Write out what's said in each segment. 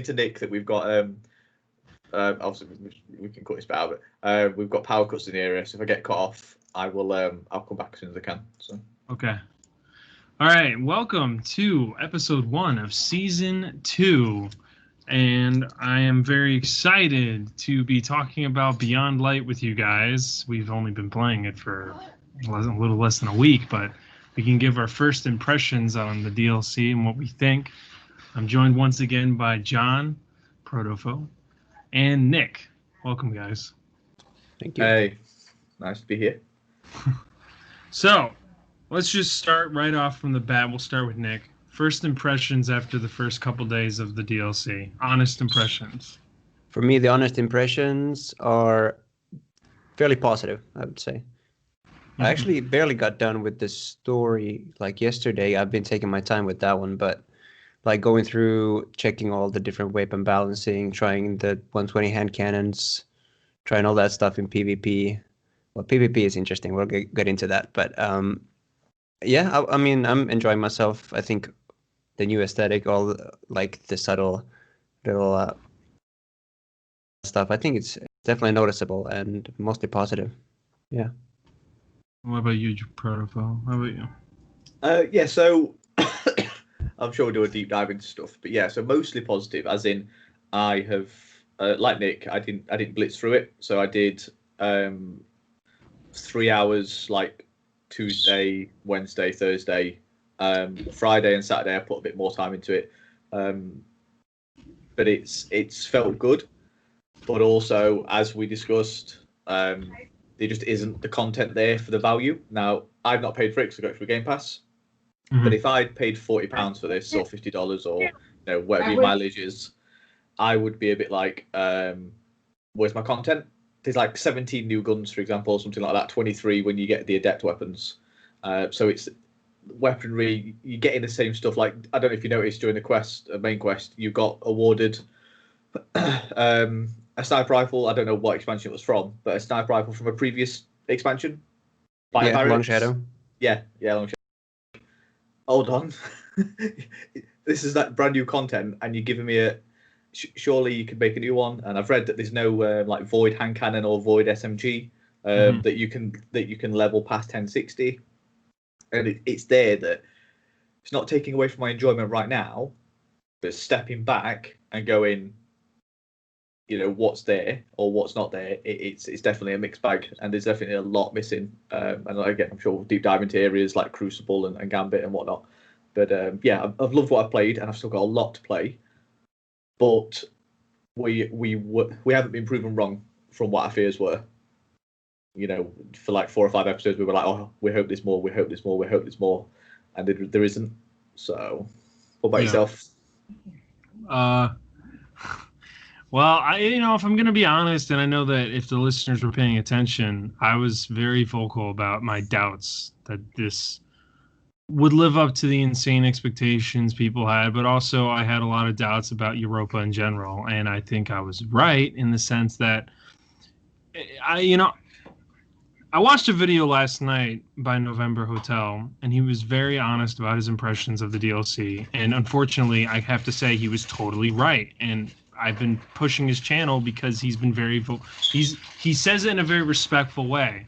to Nick that we've got obviously we can cut this bit out, but we've got power cuts in the area. So if I get cut off, I will I'll come back as soon as I can. So okay. All right, welcome to episode 1 of season 2. And I am very excited to be talking about Beyond Light with you guys. We've only been playing it for a little less than a week, but we can give our first impressions on the DLC and what we think. I'm joined once again by John, Protofo, and Nick. Welcome, guys. Thank you. Hey, nice to be here. So, let's just start right off from the bat. We'll start with Nick. First impressions after the first couple days of the DLC. Honest impressions. For me, the honest impressions are fairly positive, I would say. I actually barely got done with the story like yesterday. I've been taking my time with that one, but like going through, checking all the different weapon balancing, trying the 120 hand cannons, trying all that stuff in PvP. Well, PvP is interesting. We'll get into that. But yeah, I mean, I'm enjoying myself. I think the new aesthetic, all like the subtle little stuff, I think it's definitely noticeable and mostly positive. Yeah. What about you, Protofo? How about you? Yeah, so I'm sure we'll do a deep dive into stuff, but yeah, so mostly positive, as in I have, like Nick, I didn't blitz through it, so I did 3 hours like Tuesday, Wednesday, Thursday, Friday and Saturday. I put a bit more time into it, but it's felt good, but also as we discussed, there just isn't the content there for the value. Now I've not paid for it because I got it through Game Pass. But if I'd paid £40 for this or $50 or whatever your mileage is, I would be a bit like, where's my content? There's like 17 new guns, for example, or something like that. 23 when you get the adept weapons. So it's weaponry. You're getting the same stuff. Like I don't know if you noticed during the quest, main quest, you got awarded a sniper rifle. I don't know what expansion it was from, but a sniper rifle from a previous expansion. Long Shadow. Yeah, Long Shadow. Hold on. This is that brand new content, and you're giving me a. Surely you could make a new one. And I've read that there's no like void hand cannon or void SMG that you can level past 1060, and it's there that it's not taking away from my enjoyment right now, but stepping back and going, what's there or what's not there. It's definitely a mixed bag, and there's definitely a lot missing. And again, I'm sure we'll deep dive into areas like Crucible and Gambit and whatnot. But yeah, I've loved what I've played, and I've still got a lot to play. But we haven't been proven wrong from what our fears were. For like 4 or 5 episodes, we were like, oh, we hope there's more, we hope there's more, we hope there's more, and there isn't. So, what about yourself? Well, if I'm going to be honest, and I know that if the listeners were paying attention, I was very vocal about my doubts that this would live up to the insane expectations people had, but also I had a lot of doubts about Europa in general, and I think I was right in the sense that I watched a video last night by November Hotel, and he was very honest about his impressions of the DLC, and unfortunately, I have to say he was totally right, and I've been pushing his channel because he's been very he says it in a very respectful way,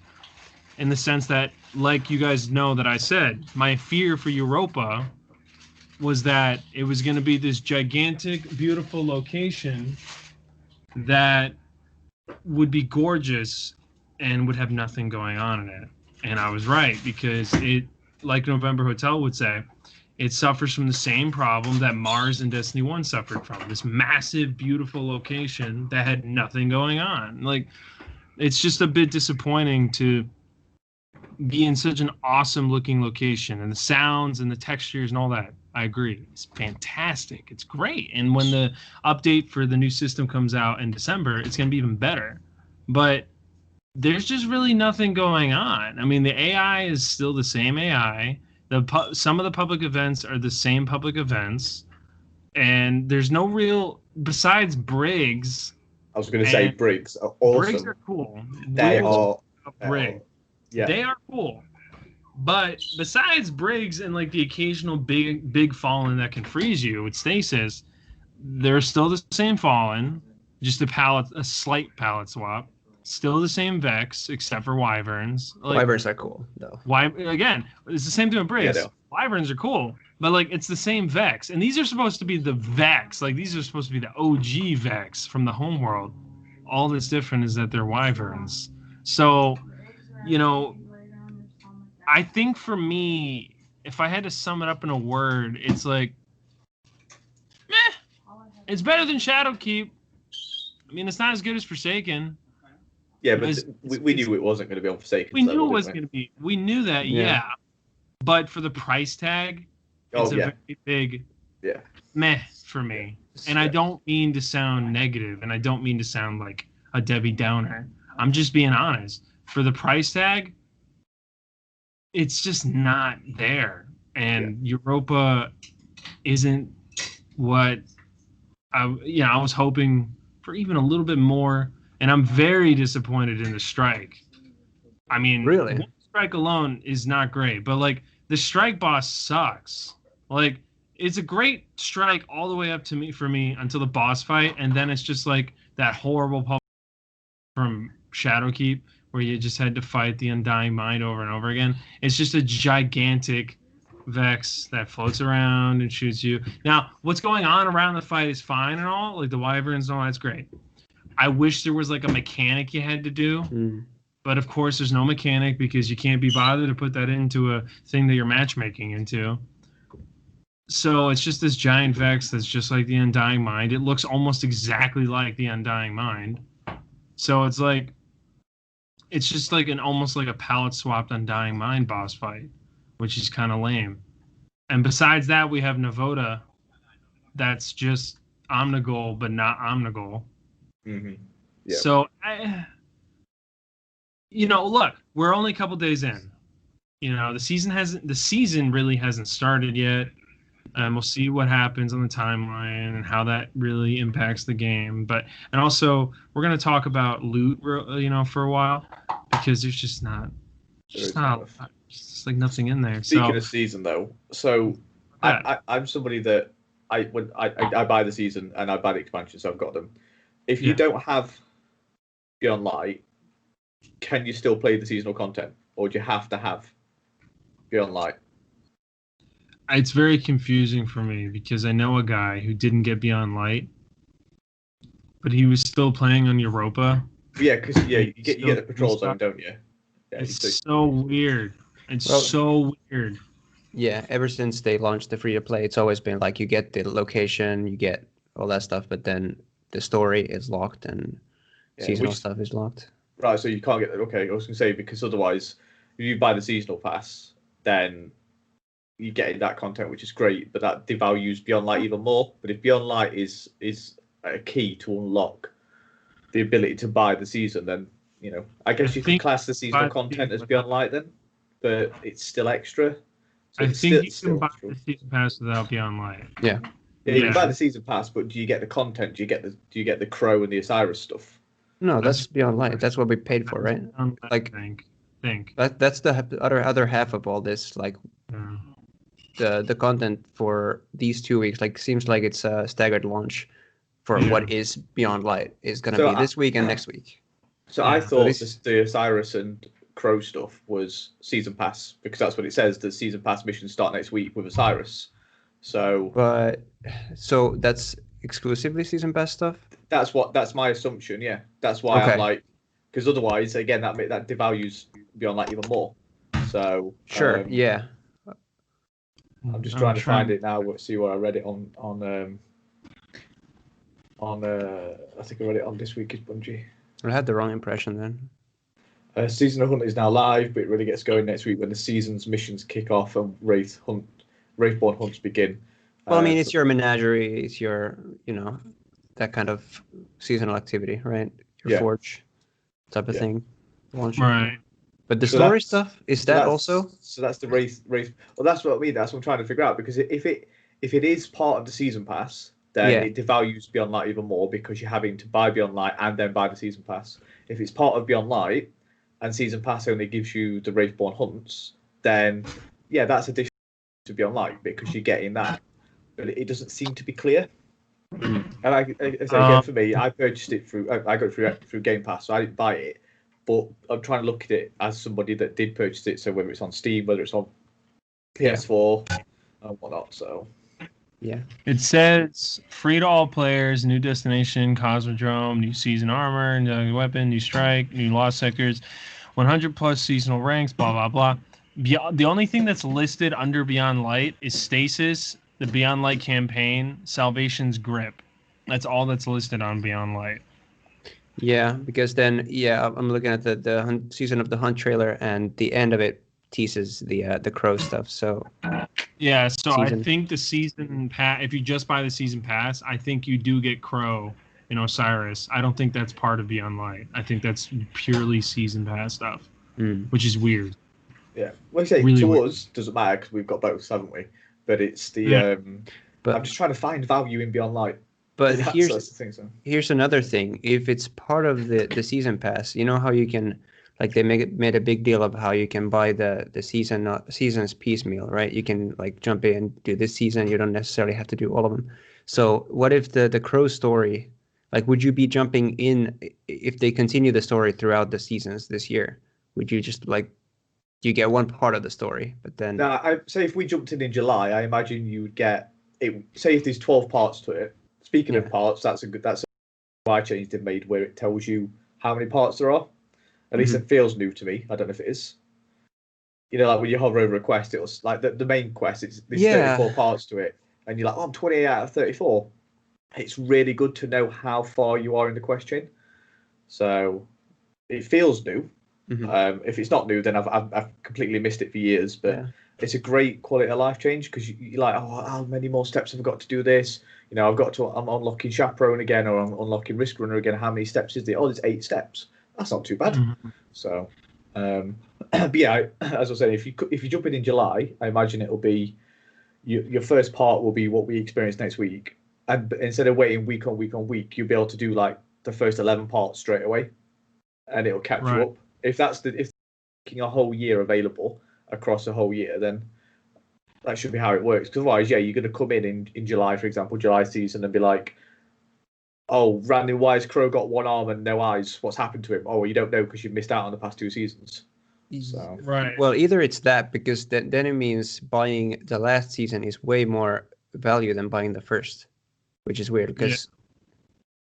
in the sense that, like you guys know that I said, my fear for Europa was that it was going to be this gigantic, beautiful location that would be gorgeous and would have nothing going on in it. And I was right, because it, like November Hotel would say, it suffers from the same problem that Mars and Destiny 1 suffered from. This massive, beautiful location that had nothing going on. Like, it's just a bit disappointing to be in such an awesome looking location, and the sounds and the textures and all that. I agree. It's fantastic. It's great. And when the update for the new system comes out in December, it's going to be even better. But there's just really nothing going on. I mean, the AI is still the same AI. Some of the public events are the same public events, and there's no real, besides Briggs. I was going to say Briggs are awesome. Briggs are cool. They are. Yeah. They are cool. But besides Briggs and like the occasional big fallen that can freeze you with Stasis, they're still the same Fallen, just a slight palette swap. Still the same Vex, except for Wyverns. Like, Wyverns are cool, though. Again, it's the same thing with Braves. Yeah, Wyverns are cool, but like it's the same Vex, and these are supposed to be the Vex. Like these are supposed to be the OG Vex from the homeworld. All that's different is that they're Wyverns. So, you know, I think for me, if I had to sum it up in a word, it's like, meh. It's better than Shadowkeep. I mean, it's not as good as Forsaken. Yeah, but we knew it wasn't going to be on Forsaken. We knew it was going to be. We knew that, yeah. But for the price tag, it's a very big meh for me. And I don't mean to sound negative, and I don't mean to sound like a Debbie Downer. I'm just being honest. For the price tag, it's just not there. And Europa isn't what I was hoping for, even a little bit more. And I'm very disappointed in the strike. I mean, really, one strike alone is not great, but like the strike boss sucks. Like it's a great strike all the way up to for me until the boss fight, and then it's just like that horrible from Shadowkeep where you just had to fight the Undying Mind over and over again. It's just a gigantic Vex that floats around and shoots you. Now, what's going on around the fight is fine and all, like the Wyverns and all, that's great. I wish there was like a mechanic you had to do, but of course there's no mechanic because you can't be bothered to put that into a thing that you're matchmaking into. So it's just this giant Vex that's just like the Undying Mind. It looks almost exactly like the Undying Mind. So it's like, it's just like almost like a palette swapped Undying Mind boss fight, which is kind of lame. And besides that, we have Navoda that's just Omnigul, but not Omnigul. Mm-hmm. Yeah. So, look, we're only a couple days in. The season really hasn't started yet. And we'll see what happens on the timeline and how that really impacts the game. And also, we're going to talk about loot, for a while, because there's just like nothing in there. Speaking of season, though, so I'm somebody that I buy the season and I buy the expansion, so I've got them. If you don't have Beyond Light, can you still play the seasonal content, or do you have to have Beyond Light? It's very confusing for me because I know a guy who didn't get Beyond Light, but he was still playing on Europa. Yeah, because you get the patrol zone, don't you? Yeah, it's so weird. It's so weird. Yeah, ever since they launched the free to play, it's always been like you get the location, you get all that stuff, but then the story is locked and seasonal stuff is locked. Right, so you can't get that. Okay, I was going to say, because otherwise, if you buy the seasonal pass, then you get that content, which is great, but that devalues Beyond Light even more. But if Beyond Light is a key to unlock the ability to buy the season, then, I guess you can class the seasonal content as Beyond Light then, but it's still extra. So I think you can buy the season pass without Beyond Light. Yeah. Yeah, you can buy the season pass, but do you get the content? Do you get the Crow and the Osiris stuff? No, that's Beyond Light. That's what we paid for, right? Like, think that's the other half of all this. Like, the content for these 2 weeks, like, seems like it's a staggered launch for what is Beyond Light is going to be this week and next week. So I thought the Osiris and Crow stuff was season pass, because that's what it says. The season pass missions start next week with Osiris. So that's exclusively season pass stuff. That's my assumption. Yeah, that's why I'm like, because otherwise, again, that devalues Beyond Light even more. So sure, yeah. I'm just trying to find it now. See where I read it on. I think I read it on This Week is Bungie. I had the wrong impression then. Season Hunt is now live, but it really gets going next week when the season's missions kick off and Wraithborn hunts begin. Well, I mean, it's your menagerie, it's your, that kind of seasonal activity, right? Your forge type of thing. Right. But the story stuff, is that also? So that's the Wraith. Well, that's what I mean. That's what I'm trying to figure out, because if it is part of the season pass, then it devalues Beyond Light even more, because you're having to buy Beyond Light and then buy the season pass. If it's part of Beyond Light and season pass only gives you the Wraithborn hunts, then that's additional to Beyond Light, because you're getting that. But it doesn't seem to be clear. And I say again, for me, I purchased it through. I got it through Game Pass, so I didn't buy it. But I'm trying to look at it as somebody that did purchase it. So whether it's on Steam, whether it's on PS4, and whatnot. So Yeah. It says free to all players, new destination, Cosmodrome, new season armor, new weapon, new strike, new lost sectors, 100 plus seasonal ranks, blah blah blah. The only thing that's listed under Beyond Light is Stasis, the Beyond Light campaign, Salvation's Grip. That's all that's listed on Beyond Light. Yeah, because then I'm looking at the Season of the Hunt trailer, and the end of it teases the Crow stuff. So yeah, so season. I think the season pass, if you just buy the season pass, I think you do get Crow and Osiris. I don't think that's part of Beyond Light. I think that's purely season pass stuff, which is weird. Yeah, like I say, Really to weird. us doesn't matter because we've got both, haven't we? But it's the But I'm just trying to find value in Beyond Light. But That's here's the thing, so. here's another thing. If it's part of the season pass, you know how you can, like, they made a big deal of how you can buy the seasons piecemeal, right? You can like jump in and do this season. You don't necessarily have to do all of them. So what if the Crow story, like, would you be jumping in if they continue the story throughout the seasons this year? Would you just like, you get one part of the story, but then Now, I say if we jumped in July, I imagine you would get it. Say if there's 12 parts to it. Speaking of parts, that's a change they've made where it tells you how many parts there are. At least it feels new to me. I don't know if it is. You know, like when you hover over a quest, it was like the main quest. There's 34 parts to it, and you're like, oh, I'm 28 out of 34. It's really good to know how far you are in the quest chain. So it feels new. If it's not new, then I've completely missed it for years. But it's a great quality of life change because you're like, oh, how many more steps have I got to do this? You know, I'm unlocking Chaperone again, or I'm unlocking Risk Runner again. How many steps is there? Oh, there's 8 steps. That's not too bad. So, but yeah, as I was saying, if you jump in July, I imagine it'll be your first part will be what we experience next week, and instead of waiting week on week on week, you'll be able to do like the first 11 parts straight away, and it'll catch you up. If making a whole year available across a whole year, then that should be how it works. Because otherwise, yeah, you're going to come in July, for example, July season, and be like, oh, Randy Wise Crow got one arm and no eyes. What's happened to him? Oh, well, you don't know because you've missed out on the past 2 seasons. So Well, either it's that, because then it means buying the last season is way more value than buying the first, which is weird because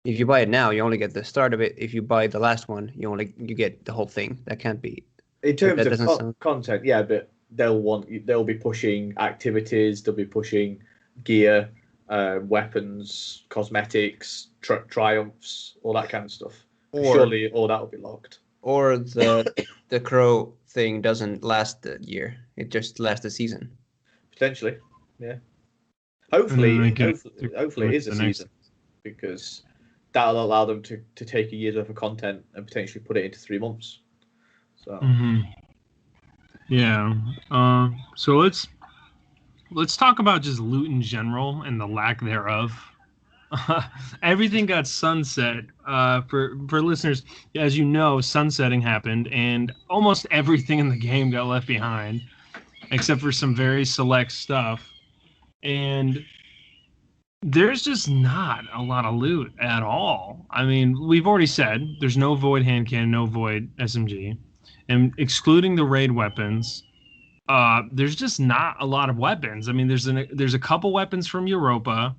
if you buy it now, you only get the start of it. If you buy the last one, you get the whole thing. That can't be. In terms of content, yeah, but they'll be pushing activities, they'll be pushing gear, weapons, cosmetics, triumphs, all that kind of stuff. Surely all that will be locked. Or the Crow thing doesn't last the year; it just lasts the season. Potentially, yeah. Hopefully it is a season, because that'll allow them to take a year's worth of content and potentially put it into 3 months. So yeah. So let's talk about just loot in general and the lack thereof. Everything got sunset. For listeners, as you know, sunsetting happened, and almost everything in the game got left behind, except for some very select stuff. And there's just not a lot of loot at all. I mean, we've already said there's no Void hand cannon, no Void SMG, and excluding the raid weapons, there's just not a lot of weapons. I mean, there's a couple weapons from Europa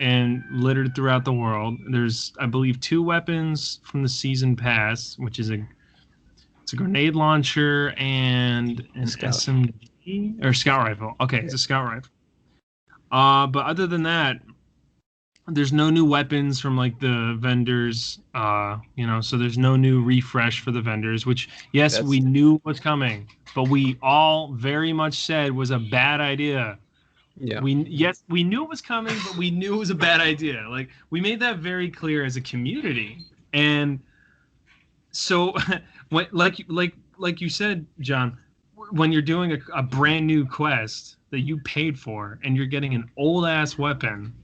and littered throughout the world. There's, I believe, 2 weapons from the season pass, which is it's a grenade launcher and an SMG or scout rifle. Okay, it's a scout rifle. But other than that, there's no new weapons from like the vendors. So there's no new refresh for the vendors, which we knew was coming, but we all very much said was a bad idea. Yeah. We knew it was coming, but we knew it was a bad idea. Like, we made that very clear as a community. And so, like you said, John, when you're doing a brand new quest that you paid for and you're getting an old ass weapon,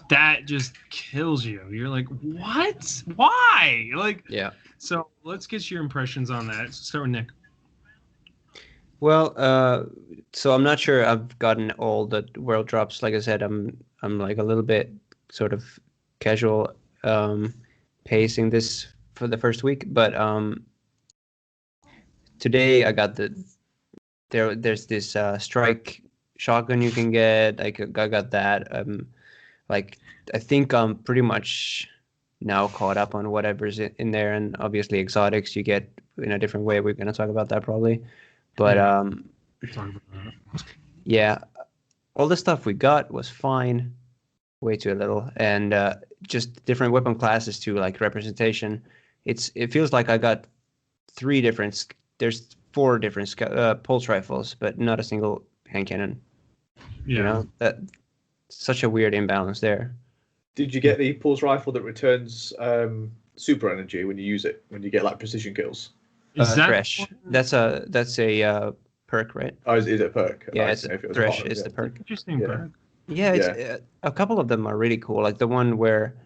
that just kills you. You're like, what? Why? Like, yeah. So let's get your impressions on that. Let's start with Nick. Well, so I'm not sure I've gotten all the world drops. Like I said, I'm like a little bit sort of casual pacing this for the first week, but today I got there's this strike shotgun you can get. I got that. Like I think I'm pretty much now caught up on whatever's in there, and obviously exotics you get in a different way. We're gonna talk about that probably, but Talk about that. yeah, all the stuff we got was fine, way too little, and just different weapon classes too, like representation. It feels like I got there's 4 different pulse rifles, but not a single hand cannon. Yeah. You know, that such a weird imbalance there. Did you get the pulse rifle that returns super energy when you use it? When you get like precision kills? Is that Thresh? That's a perk, right? Oh, is it a perk? Yeah, I it's didn't know if it was Thresh part of is it. the perk. interesting Yeah. perk? Yeah, it's a couple of them are really cool. Like the one where,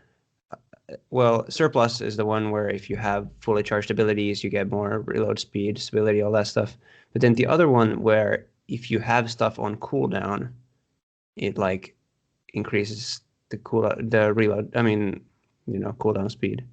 well, surplus is the one where if you have fully charged abilities, you get more reload speed, stability, all that stuff. But then the other one where if you have stuff on cooldown, it like increases the reload. I mean, cooldown speed.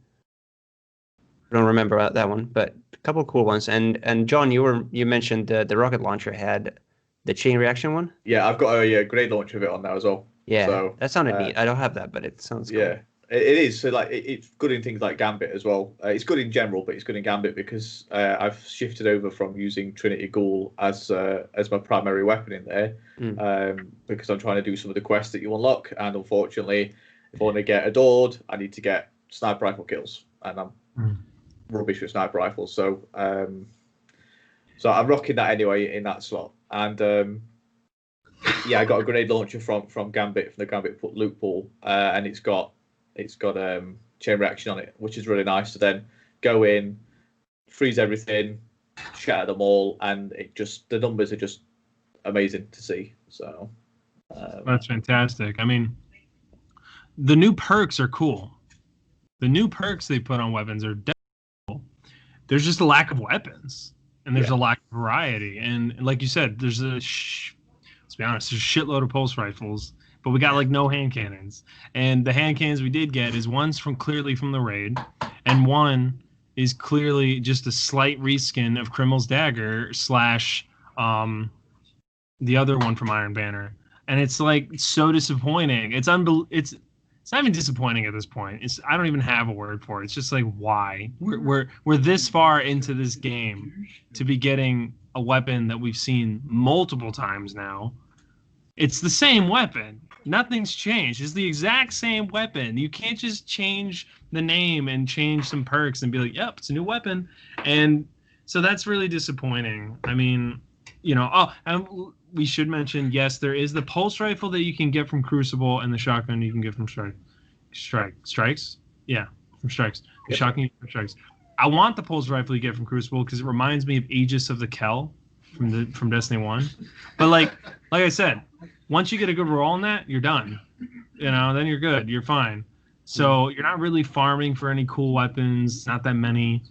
I don't remember that one, but a couple of cool ones. And John, you mentioned the rocket launcher had the chain reaction one. Yeah, I've got a grenade launcher of it on there as well. Yeah, So, that sounded neat. I don't have that, but it sounds cool. yeah, it is. So like, it's good in things like Gambit as well. It's good in general, but it's good in Gambit because I've shifted over from using Trinity Ghoul as my primary weapon in there, because I'm trying to do some of the quests that you unlock, and unfortunately, if I want to get adored, I need to get sniper rifle kills, and I'm rubbish with sniper rifles. So I'm rocking that anyway in that slot, and yeah, I got a grenade launcher from Gambit, from the Gambit loot pool, and it's got chain reaction on it, which is really nice to then go in, freeze everything, shatter them all, and the numbers are just amazing to see. So That's fantastic. I mean, the new perks are cool. The new perks they put on weapons are definitely cool. There's just a lack of weapons, and there's a lack of variety. And like you said, there's let's be honest, there's a shitload of pulse rifles, but we got like no hand cannons. And the hand cannons we did get is one's clearly from the raid, and one is clearly just a slight reskin of Criminal's Dagger / the other one from Iron Banner. And it's like so disappointing. It's not even disappointing at this point. I don't even have a word for it. It's just like, why? We're this far into this game to be getting a weapon that we've seen multiple times now. It's the same weapon. Nothing's changed. It's the exact same weapon. You can't just change the name and change some perks and be like, yep, it's a new weapon. And so that's really disappointing. I mean, and we should mention, yes, there is the pulse rifle that you can get from Crucible and the shotgun you can get from Strikes. Yeah, from Strikes. The shotgun you get from Strikes. I want the pulse rifle you get from Crucible because it reminds me of Aegis of the Kell from Destiny 1. But like I said, once you get a good roll on that, you're done. Then you're good. You're fine. So you're not really farming for any cool weapons. Not that many.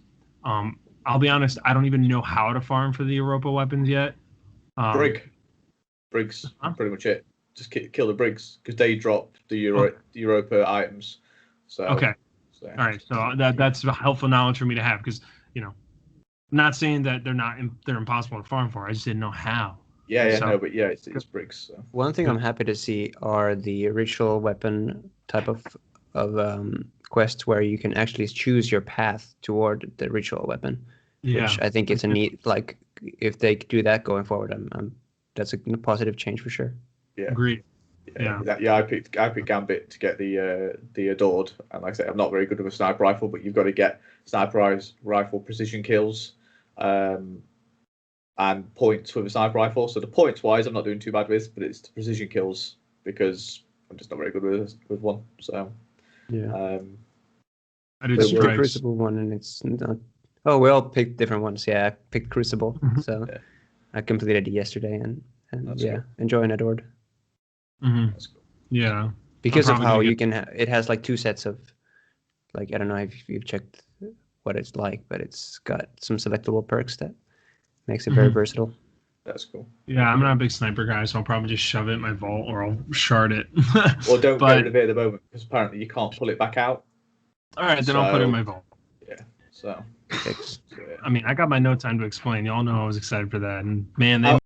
I'll be honest, I don't even know how to farm for the Europa weapons yet. Brigs, pretty much it. Just kill the Brigs because they drop the Europa items. So okay. All right, so that's helpful knowledge for me to have because I'm not saying that they're impossible to farm for. I just didn't know how. It's Brigs. So. One thing I'm happy to see are the ritual weapon type of quests where you can actually choose your path toward the ritual weapon. Yeah. Which I think it's a neat, like if they do that going forward, that's a positive change for sure. Yeah. Agreed. I picked Gambit to get the adored, and like I said, I'm not very good with a sniper rifle, but you've got to get sniper rifle precision kills, and points with a sniper rifle. So the points wise, I'm not doing too bad with, but it's the precision kills because I'm just not very good with one. So yeah, I did the Crucible one, and it's not. Oh, we all picked different ones. Yeah, I picked Crucible, so I completed it yesterday, and cool. Enjoying Adored. Mm-hmm. That's cool. Yeah, because of how you can. It has like 2 sets of, like I don't know if you've checked what it's like, but it's got some selectable perks that makes it very versatile. That's cool. Yeah, I'm not a big sniper guy, so I'll probably just shove it in my vault or I'll shard it. Or don't But- get rid of it at the moment because apparently you can't pull it back out. All right, then I'll put it in my vault. Yeah. So. Yeah. I mean, I got my no time to explain. Y'all know I was excited for that, and man, they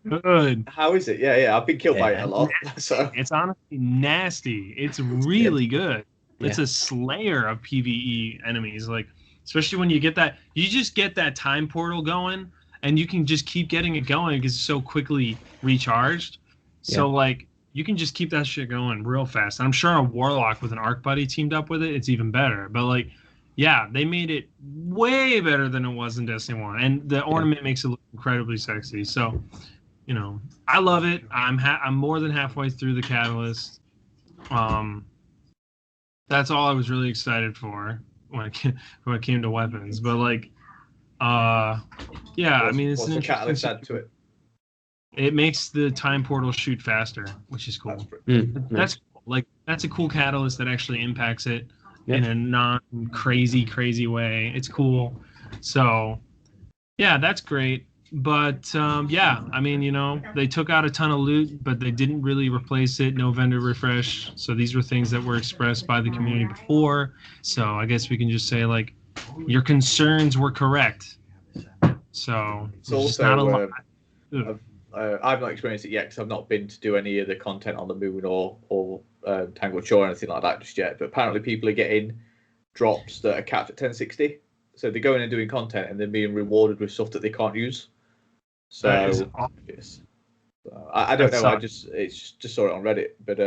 good. How is it? Yeah. I've been killed by it a lot. So It's honestly nasty. It's really good. It's Yeah. a slayer of PvE enemies. Like, especially when you get that, you just get that time portal going, and you can just keep getting it going because it's so quickly recharged. So like, you can just keep that shit going real fast. And I'm sure a warlock with an arc buddy teamed up with it, it's even better. But like, yeah, they made it way better than it was in Destiny 1, and the ornament makes it look incredibly sexy. So, you know, I love it. I'm more than halfway through the catalyst. That's all I was really excited for when it came to weapons. But like, yeah, I mean, it's what's an the catalyst interesting. add to it? It makes the time portal shoot faster, which is cool. That's cool. Like, that's a cool catalyst that actually impacts it in a non-crazy way. It's cool. So, yeah, that's great. But yeah, I mean, you know, they took out a ton of loot, but they didn't really replace it. No vendor refresh. So these were things that were expressed by the community before. So I guess we can just say, like, your concerns were correct. So It's there's just also not a lot. I've not experienced it yet because I've not been to do any of the content on the moon or Tangled Shore or anything like that just yet. But apparently people are getting drops that are capped at 1060. So they're going and doing content and they're being rewarded with stuff that they can't use. So I don't know. It's just saw it on Reddit. But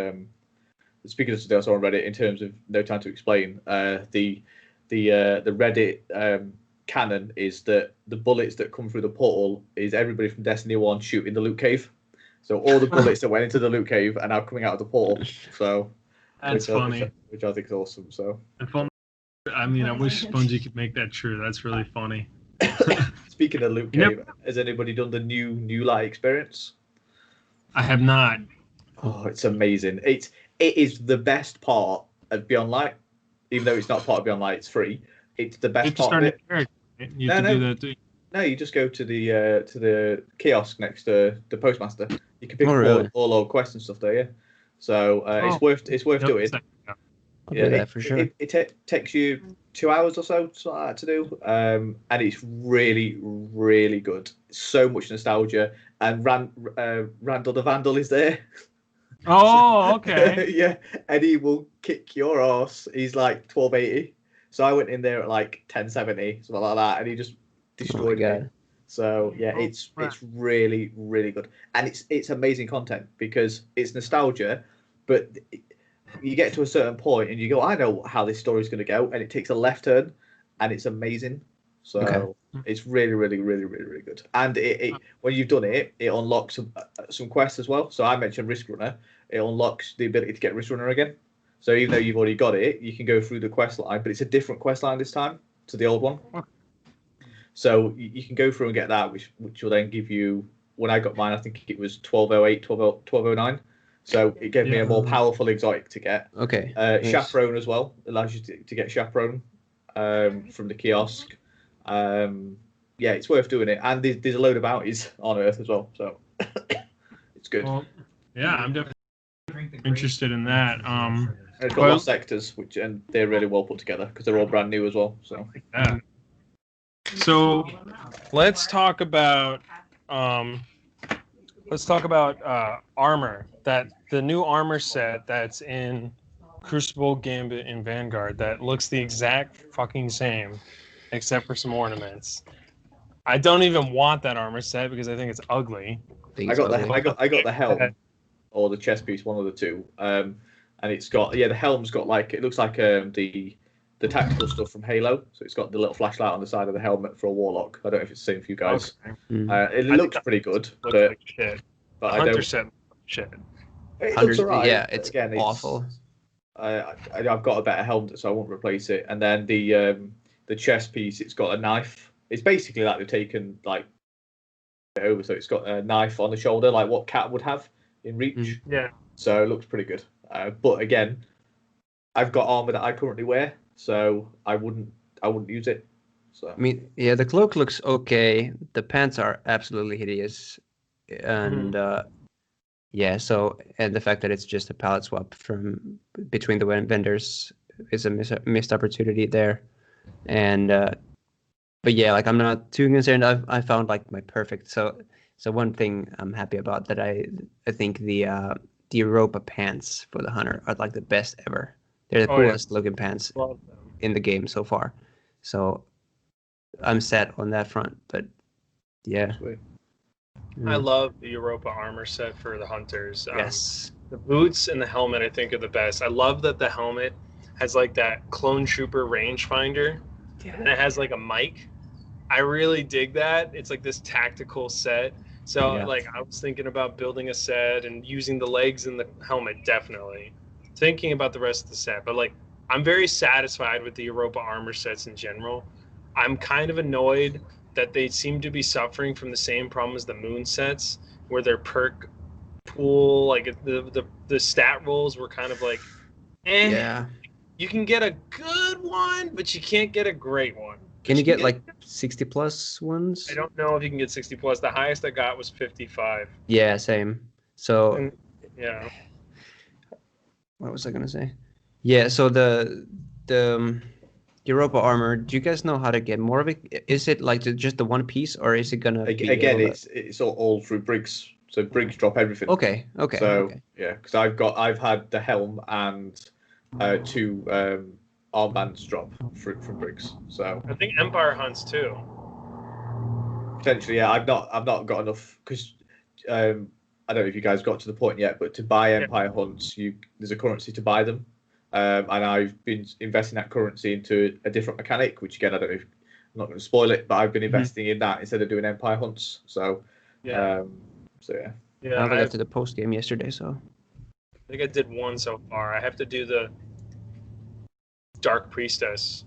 speaking of stuff I saw on Reddit in terms of no time to explain, the Reddit canon is that the bullets that come through the portal is everybody from Destiny 1 shooting the loot cave. So all the bullets that went into the loot cave are now coming out of the portal. So that's funny. Which I think is awesome. So I mean, I wish Bungie could make that true. That's really funny. Speaking of loot cave, has anybody done the new light experience? I have not. Oh, it's amazing. It is the best part of Beyond Light, even though it's not part of Beyond Light. It's free. It's the best part of it. You have to do that too. No, you just go to the kiosk next to the postmaster. You can pick all our quests and stuff there. Yeah, so it's worth doing. I'll do that for sure. It takes you 2 hours or so to do, and it's really good. So much nostalgia, and Randall the Vandal is there. Oh, okay. Yeah, and he will kick your ass. He's like 1280. So I went in there at like 1070, something like that, and he just destroyed me. So yeah, it's really good, and it's amazing content because it's nostalgia, but you get to a certain point and you go, I know how this story's going to go, and it takes a left turn, and it's amazing. So it's really good. And it when you've done it, it unlocks some quests as well. So I mentioned Risk Runner. It unlocks the ability to get Risk Runner again. So even though you've already got it, you can go through the quest line, but it's a different quest line this time to the old one. So you can go through and get that, which will then give you. When I got mine, I think it was 1208, 1209. So it gave me a more powerful exotic to get. Okay. Nice. Chaperone as well allows you to get Chaperone from the kiosk. Yeah, it's worth doing it, and there's a load of bounties on Earth as well, so it's good. Well, yeah, I'm definitely interested in that. It's got lost sectors, and they're really well put together because they're all brand new as well. So. Yeah. So let's talk about armor. That the new armor set that's in Crucible, Gambit, and Vanguard that looks the exact fucking same, except for some ornaments. I don't even want that armor set because I think it's ugly. I got the helm or the chest piece, one of the two. And it's got the helm's got like, it looks like the tactical stuff from Halo. So it's got the little flashlight on the side of the helmet for a warlock. I don't know if it's the same for you guys. Okay. It looks pretty good, like shit. But I don't. Set shit. It looks alright. Yeah, it's awful. I've got a better helmet, so I won't replace it. And then the chest piece, it's got a knife. It's basically like they've taken like it over, so it's got a knife on the shoulder, like what Cat would have in Reach. Yeah. So it looks pretty good. But again, I've got armor that I currently wear, so I wouldn't use it. So I mean, yeah, the cloak looks okay. The pants are absolutely hideous, and yeah. So, and the fact that it's just a palette swap from between the vendors is a missed opportunity there. And but yeah, like I'm not too concerned. I found like my perfect. So one thing I'm happy about that I think the Europa pants for the hunter are like the best ever. They're the Oh, yeah. coolest looking pants Love them. in the game so far. So I'm set on that front. But yeah. sweet. I Mm. love the Europa armor set for the hunters. Yes. The boots and the helmet, I think, are the best. I love that the helmet has like that clone trooper rangefinder, and it has like a mic. I really dig that. It's like this tactical set. So Yeah. like I was thinking about building a set and using the legs and the helmet, definitely. Thinking about the rest of the set. But like I'm very satisfied with the Europa armor sets in general. I'm kind of annoyed that they seem to be suffering from the same problem as the moon sets, where their perk pool, like the stat rolls were kind of like, Yeah. you can get a good one, but you can't get a great one. Can But you get like 60 plus ones? I don't know if you can get 60 plus. The highest I got was 55. Yeah, same. So And yeah, what was I gonna say? Yeah, so the Europa armor. Do you guys know how to get more of it? Is it like just the one piece, or is it gonna be Again, able it's all through Briggs. So Briggs drop everything. Okay, okay, So okay. yeah, because I've had the helm and 2 armbands drop from Briggs. So I think Empire hunts too. potentially, yeah, I've not got enough because I don't know if you guys got to the point yet, but to buy Empire hunts, there's a currency to buy them, and I've been investing that currency into a different mechanic, which again I don't know if I'm not going to spoil it, but I've been investing in that instead of doing Empire hunts. So Yeah, so yeah. yeah. I only I got to the post game yesterday, so think I did one so far. I have to do the Dark Priestess.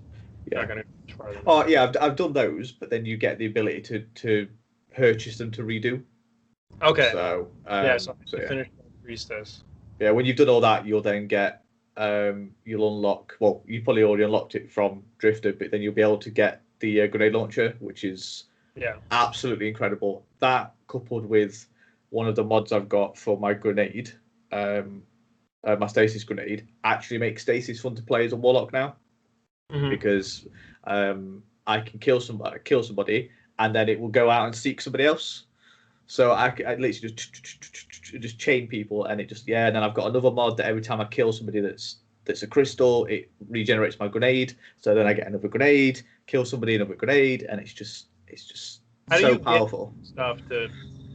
Yeah. Not gonna try them. Oh yeah, I've done those, but then you get the ability to purchase them to redo. Okay. So So I yeah. finished Dark Priestess. Yeah, when you've done all that, you'll then get you'll unlock. Well, you probably already unlocked it from Drifter, but then you'll be able to get the grenade launcher, which is absolutely incredible. That coupled with one of the mods I've got for my grenade, my stasis grenade, actually makes stasis fun to play as a warlock now. Because I can kill somebody, and then it will go out and seek somebody else. So I literally just chain people, and it just and then I've got another mod that every time I kill somebody that's a crystal, it regenerates my grenade. So then I get another grenade, kill somebody, another grenade, and it's just How so do you powerful. Get stuff to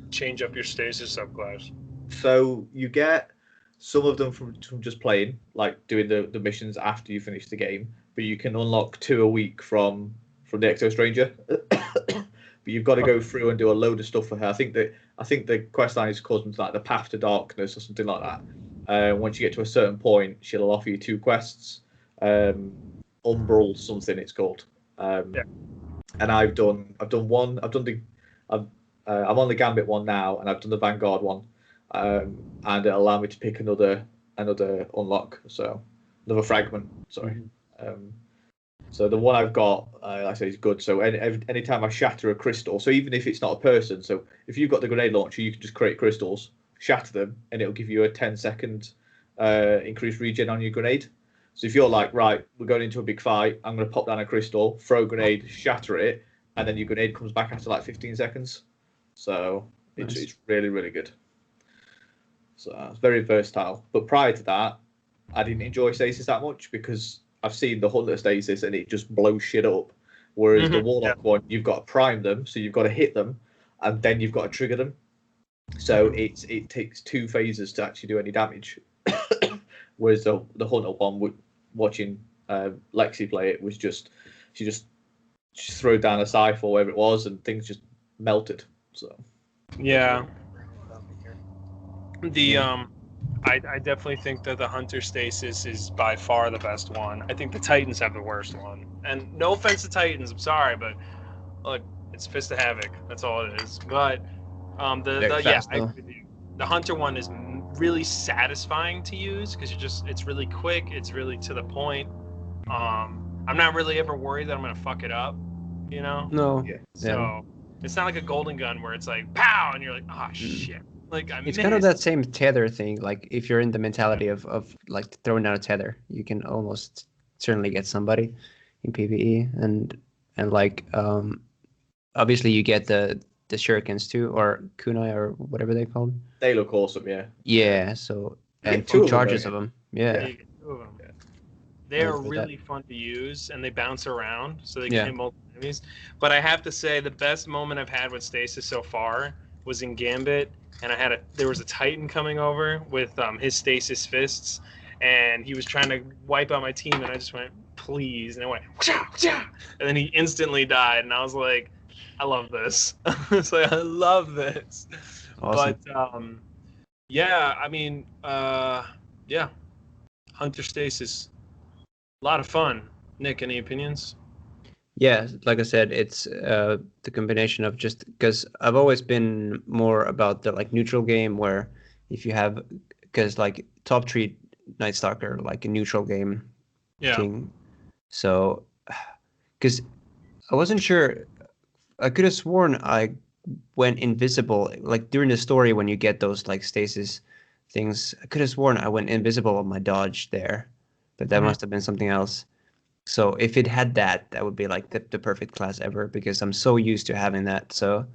change up your stasis subclass? So you get some of them from just playing, like doing the missions after you finish the game. But you can unlock 2 a week from the Exo Stranger. But you've got to go through and do a load of stuff for her. I think the quest line is called something like the Path to Darkness or something like that. Once you get to a certain point, she'll offer you 2 quests. Umbral something it's called. And I've done one. I'm on the Gambit one now, and I've done the Vanguard one. And it'll allow me to pick another unlock. So another fragment. Sorry. So the one I've got, like I say, is good. So anytime I shatter a crystal, so even if it's not a person, so if you've got the grenade launcher, you can just create crystals, shatter them, and it'll give you a 10-second increased regen on your grenade. So if you're like, right, we're going into a big fight, I'm going to pop down a crystal, throw a grenade, shatter it, and then your grenade comes back after like 15 seconds. So it's really, really good. So it's very versatile. But prior to that, I didn't enjoy Stasis that much because I've seen the Hunter Stasis and it just blows shit up. Whereas the Warlock one, you've got to prime them, so you've got to hit them, and then you've got to trigger them. So it takes 2 phases to actually do any damage. Whereas the Hunter one, watching Lexi play it, was she just threw down a scythe or whatever it was, and things just melted. So yeah, I definitely think that the Hunter Stasis is by far the best one. I think the Titans have the worst one. And no offense to Titans, I'm sorry, but look, it's Fist of Havoc. That's all it is. But I agree with you. The Hunter one is really satisfying to use because it's really quick. It's really to the point. I'm not really ever worried that I'm gonna fuck it up. you know? No. Yeah. So it's not like a golden gun where it's like pow and you're like, oh shit. Like I It's missed. kind of that same tether thing. Like if you're in the mentality of like throwing down a tether, you can almost certainly get somebody in PvE, and like obviously you get the shurikens too, or kunai, or whatever they're called. They look awesome, yeah. Yeah. So You and get two two of them, charges don't of you? them. Yeah. You get two of them. Yeah. They are Like that. really fun to use, and they bounce around, so they can Yeah. hit multiple enemies. But I have to say, the best moment I've had with Stasis so far was in Gambit, and there was a Titan coming over with his Stasis fists, and he was trying to wipe out my team, and I just went, please, and I went, wha-cha, wha-cha, and then he instantly died, and I was like, I love this. It's like, I love this. Awesome. But yeah, I mean, yeah, Hunter Stasis. A lot of fun. Nick, any opinions? Yeah, like I said, it's the combination of just because I've always been more about the like neutral game where if you have because like top three Night Stalker like a neutral game Yeah. thing. So because I wasn't sure, I could have sworn I went invisible like during the story when you get those like stasis things. I could have sworn I went invisible on my dodge there, but that Mhm. must have been something else. So if it had that, that would be like the perfect class ever because I'm so used to having that. So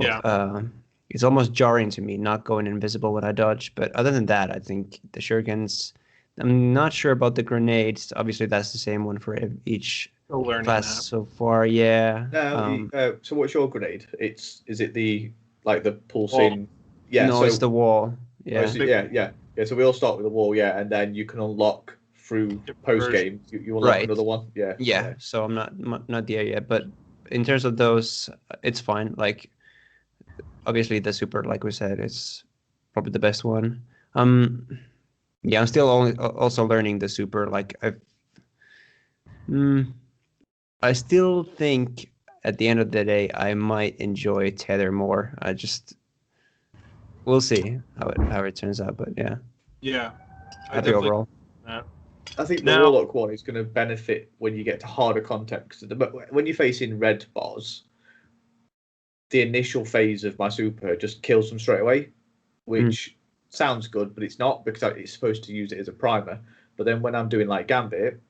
Yeah. it's almost jarring to me not going invisible when I dodge. But other than that, I think the shurikens. I'm not sure about the grenades. Obviously, that's the same one for each Still learning class that. so far. Yeah. No, so what's your grenade? Is it the like the pulsing? Wall. Yeah, no, so it's the wall. oh, Yeah. yeah. So we all start with the wall, yeah, and then you can unlock through Different post game. You unlock Right. another one, yeah. Yeah. So I'm not there yet, but in terms of those, it's fine. Like obviously the super, like we said, is probably the best one. Yeah, I'm still also learning the super. Like I still think at the end of the day I might enjoy tether more. We'll see how it turns out, but yeah, Yeah. I happy definitely overall. that. I think the Now- Warlock one is going to benefit when you get to harder content because when you're facing red bars, the initial phase of my super just kills them straight away, which sounds good, but it's not because it's supposed to use it as a primer. But then when I'm doing like Gambit,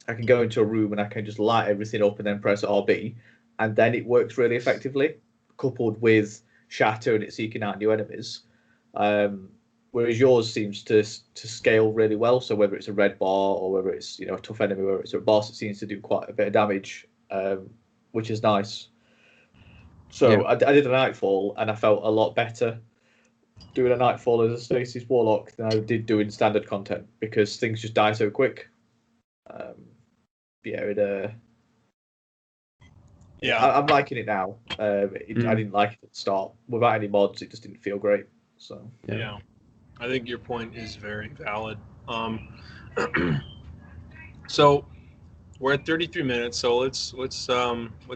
I can go into a room and I can just light everything up and then press RB, and then it works really effectively, coupled with Shatter and it seeking out new enemies. Whereas yours seems to scale really well. So whether it's a red bar or whether it's a tough enemy, whether it's a boss, it seems to do quite a bit of damage, which is nice. So Yeah. I did a Nightfall and I felt a lot better doing a Nightfall as a Stasis Warlock than I did doing standard content because things just die so quick. Yeah, I'm liking it now. I didn't like it at the start. Without any mods, it just didn't feel great. So Yeah. I think your point is very valid. So we're at 33 minutes, so let's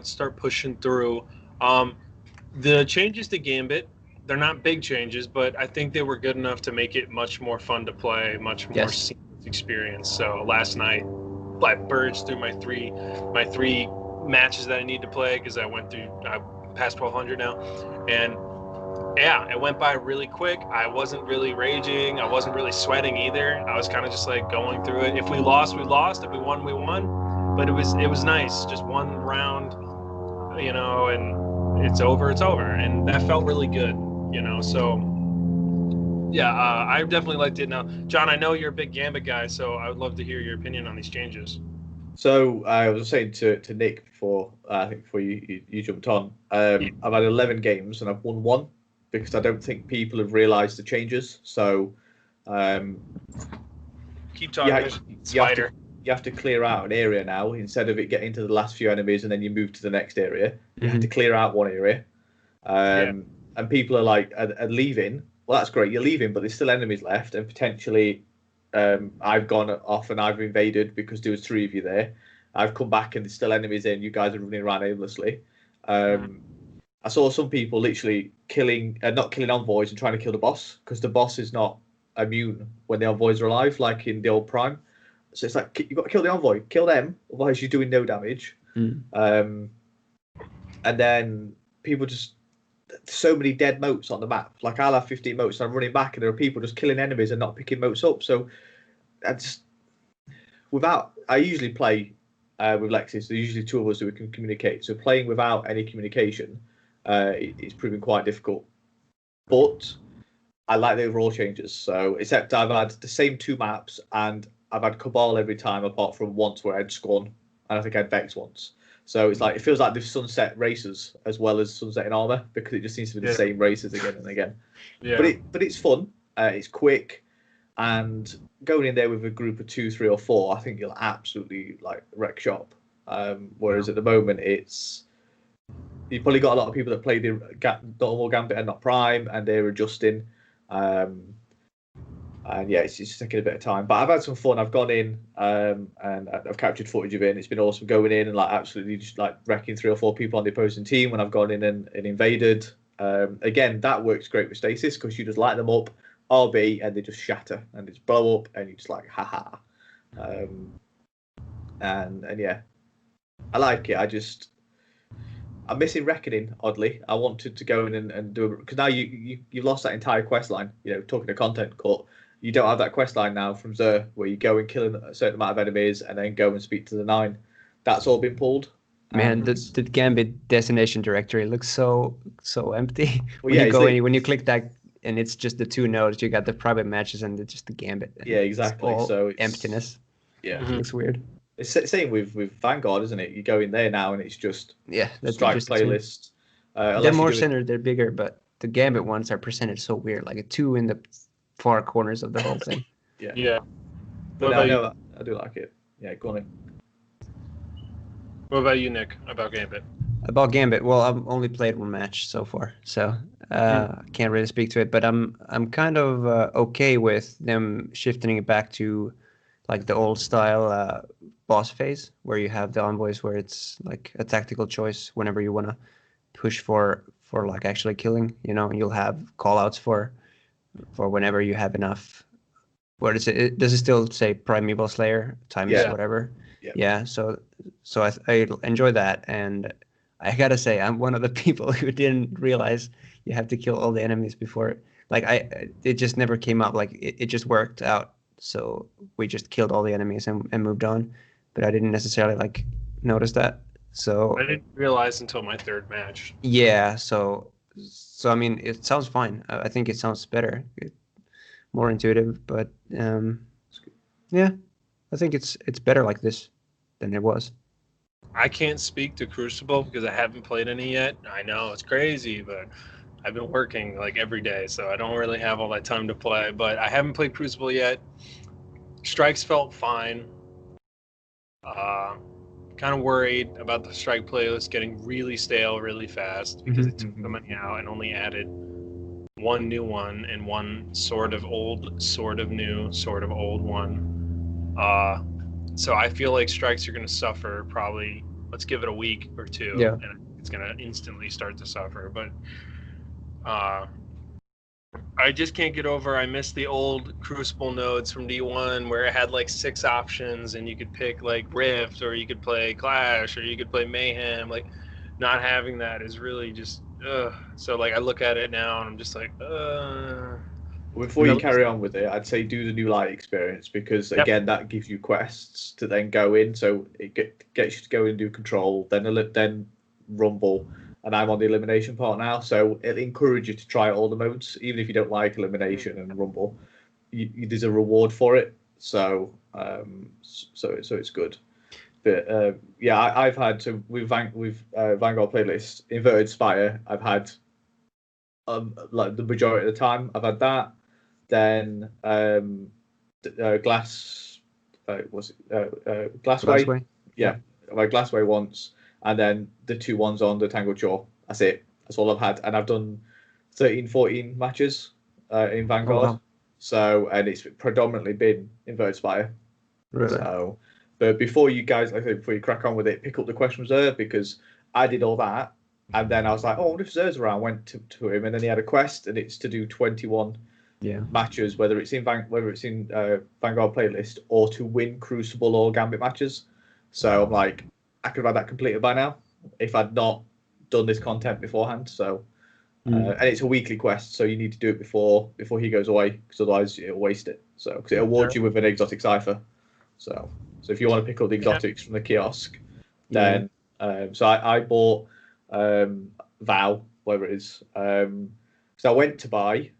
start pushing through. The changes to Gambit, they're not big changes, but I think they were good enough to make it much more fun to play, much more Yes. seamless experience. So last night, I purged through my three matches that I need to play because I passed 1200 now, and yeah, it went by really quick. I wasn't really raging. I wasn't really sweating either. I was kind of just like going through it. If we lost, we lost. If we won, we won. But it was nice. Just one round, and it's over. It's over, and that felt really good, So yeah, I definitely liked it. Now, John, I know you're a big Gambit guy, so I would love to hear your opinion on these changes. So I was saying to Nick before you jumped on. I've had 11 games and I've won one because I don't think people have realised the changes. So Keep talking. you have to clear out an area now instead of it getting to the last few enemies and then you move to the next area. You have to clear out one area, and people are like are leaving. Well, that's great. You're leaving, but there's still enemies left, and potentially I've gone off and I've invaded because there was 3 of you there. I've come back and there's still enemies there and you guys are running around aimlessly. I saw some people literally not killing envoys and trying to kill the boss because the boss is not immune when the envoys are alive, like in the old Prime. So it's like, you've got to kill the envoy, kill them, otherwise you're doing no damage. Mm. And then people just so many dead motes on the map. Like I'll have 15 motes and I'm running back, and there are people just killing enemies and not picking motes up. So I usually play with Lexis. There's usually two of us who can communicate. So playing without any communication is proving quite difficult. But I like the overall changes. So except I've had the same two maps, and I've had Cabal every time apart from once where I had Scorn, and I think I had Vex once. So it's like it feels like they've sunset races as well as sunset in armor, because it just seems to be the same races again and again. Yeah. But it's fun. It's quick, and going in there with a group of 2, 3, or 4, I think you'll absolutely like wreck shop. Whereas at the moment, you've probably got a lot of people that play the normal Gambit and not Prime, and they're adjusting. And yeah, it's just taking a bit of time. But I've had some fun. I've gone in and I've captured footage of it, and it's been awesome going in and like absolutely just like wrecking 3 or 4 people on the opposing team when I've gone in and invaded. Again, that works great with Stasis because you just light them up, RB, and they just shatter and just blow up, and you just like haha. And yeah, I like it. I'm missing Reckoning, oddly. I wanted to go in and do it because now you've lost that entire quest line. You know, talking to content cut, you don't have that quest line now from Xur where you go and kill a certain amount of enemies and then go and speak to the 9. That's all been pulled. Man, the Gambit destination directory looks so empty. Well, when you click that, and it's just the 2 nodes. You got the private matches and just the Gambit. Yeah, exactly. So it's emptiness. Yeah, it looks weird. It's the same with Vanguard, isn't it? You go in there now and it's just that's strike just playlist. They're more centered, they're bigger, but the Gambit ones are presented so weird, like a 2 in the far corners of the whole thing. Yeah. But I do like it. Yeah, go on in. What about you, Nick? About Gambit? About Gambit, well, I've only played 1 match so far, so I can't really speak to it. But I'm kind of okay with them shifting it back to like the old style boss phase, where you have the envoys, where it's like a tactical choice whenever you want to push for like actually killing. You know, you'll have callouts for whenever you have enough. What is it? Does it still say Primeval Slayer times whatever? Yeah. So I enjoy that, and I gotta say I'm one of the people who didn't realize you have to kill all the enemies before. Like it just never came up. Like it just worked out. So we just killed all the enemies and moved on. But I didn't necessarily like notice that. So I didn't realize until my 3rd match. Yeah. So I mean, it sounds fine. I think it sounds better, more intuitive. But yeah, I think it's better like this than it was. I can't speak to Crucible because I haven't played any yet. I know it's crazy, but I've been working like every day, so I don't really have all that time to play. But I haven't played Crucible yet. Strikes felt fine. Kind of worried about the Strike playlist getting really stale really fast because it took the money out and only added 1 new one and 1 sort of old, sort of new, sort of old one. So I feel like Strikes are going to suffer probably. Let's give it a week or 2, and it's going to instantly start to suffer. But I just can't get over. I miss the old Crucible nodes from D1 where it had like 6 options and you could pick like Rift, or you could play Clash, or you could play Mayhem. Like, not having that is really just so like I look at it now and I'm just like Before you carry on with it, I'd say do the new light experience, because again that gives you quests to then go in, so it gets you to go and do control, then rumble. And I'm on the elimination part now, so it'll encourage you to try all the modes, even if you don't like elimination and rumble. There's a reward for it, so it's good. But I've had with Vanguard playlist Inverted Spire. I've had like the majority of the time. I've had that. Then Glassway. Yeah, I've had Glassway once. And then the 2 ones on the Tangled Shore. That's it. That's all I've had. And I've done 13, 14 matches in Vanguard. Oh, wow. So, and it's predominantly been Inverted Spire. Really? So, but before you guys, before you crack on with it, pick up the question reserve, because I did all that. And then I was like, oh, what if Zer's around? Went to him, and then he had a quest, and it's to do 21 matches, whether it's in Vanguard playlist or to win Crucible or Gambit matches. So I'm like, I could have had that completed by now if I'd not done this content beforehand. So, and it's a weekly quest, so you need to do it before he goes away, because otherwise it'll waste it. So, because it awards you with an exotic cipher. So if you want to pick up the exotics from the kiosk, then so I bought Vow, whatever it is. So I went to buy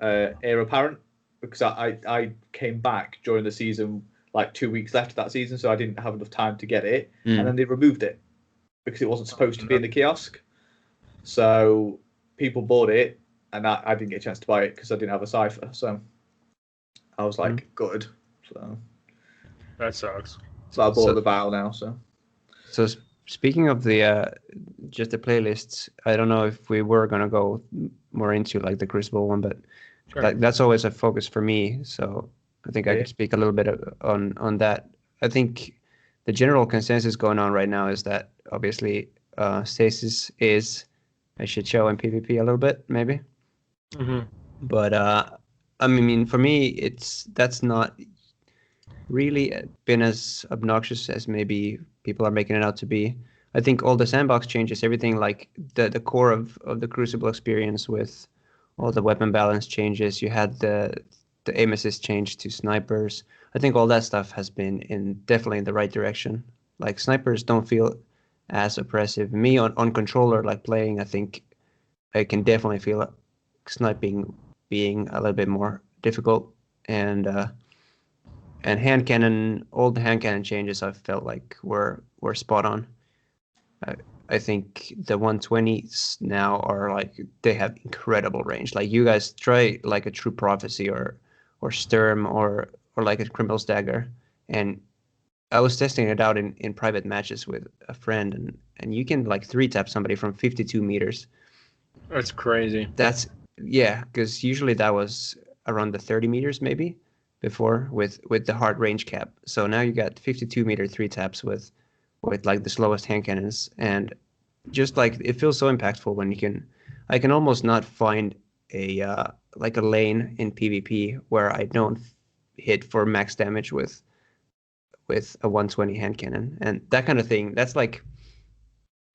Heir Apparent, because I came back during the season, like 2 weeks left of that season, so I didn't have enough time to get it, and then they removed it because it wasn't supposed to be in the kiosk. So people bought it, and I didn't get a chance to buy it because I didn't have a cipher. So I was like, good. So that sucks. So I bought the Vow now. So speaking of the just the playlists, I don't know if we were gonna go more into like the Crucible one, but that's always a focus for me. So I think I could speak a little bit on that. I think the general consensus going on right now is that obviously Stasis is a shit show in PvP a little bit, maybe. But I mean, for me, that's not really been as obnoxious as maybe people are making it out to be. I think all the sandbox changes, everything like the core of the Crucible experience with all the weapon balance changes. You had the aim assist change to snipers. I think all that stuff has been definitely in the right direction. Like snipers don't feel as oppressive. Me on controller, like playing, I think I can definitely feel sniping being a little bit more difficult. And hand cannon, all the hand cannon changes I felt like were spot on. I think the 120s now are like, they have incredible range. Like you guys try like a True Prophecy or Sturm or like a Criminal's Dagger, and I was testing it out in private matches with a friend, and you can like 3-tap somebody from 52 meters. That's crazy. Because usually that was around the 30 meters maybe before with the hard range cap. So now you got 52-meter 3-taps with like the slowest hand cannons, and just like it feels so impactful when I can almost not find a like a lane in PvP where I don't hit for max damage with a 120 hand cannon, and that kind of thing. That's like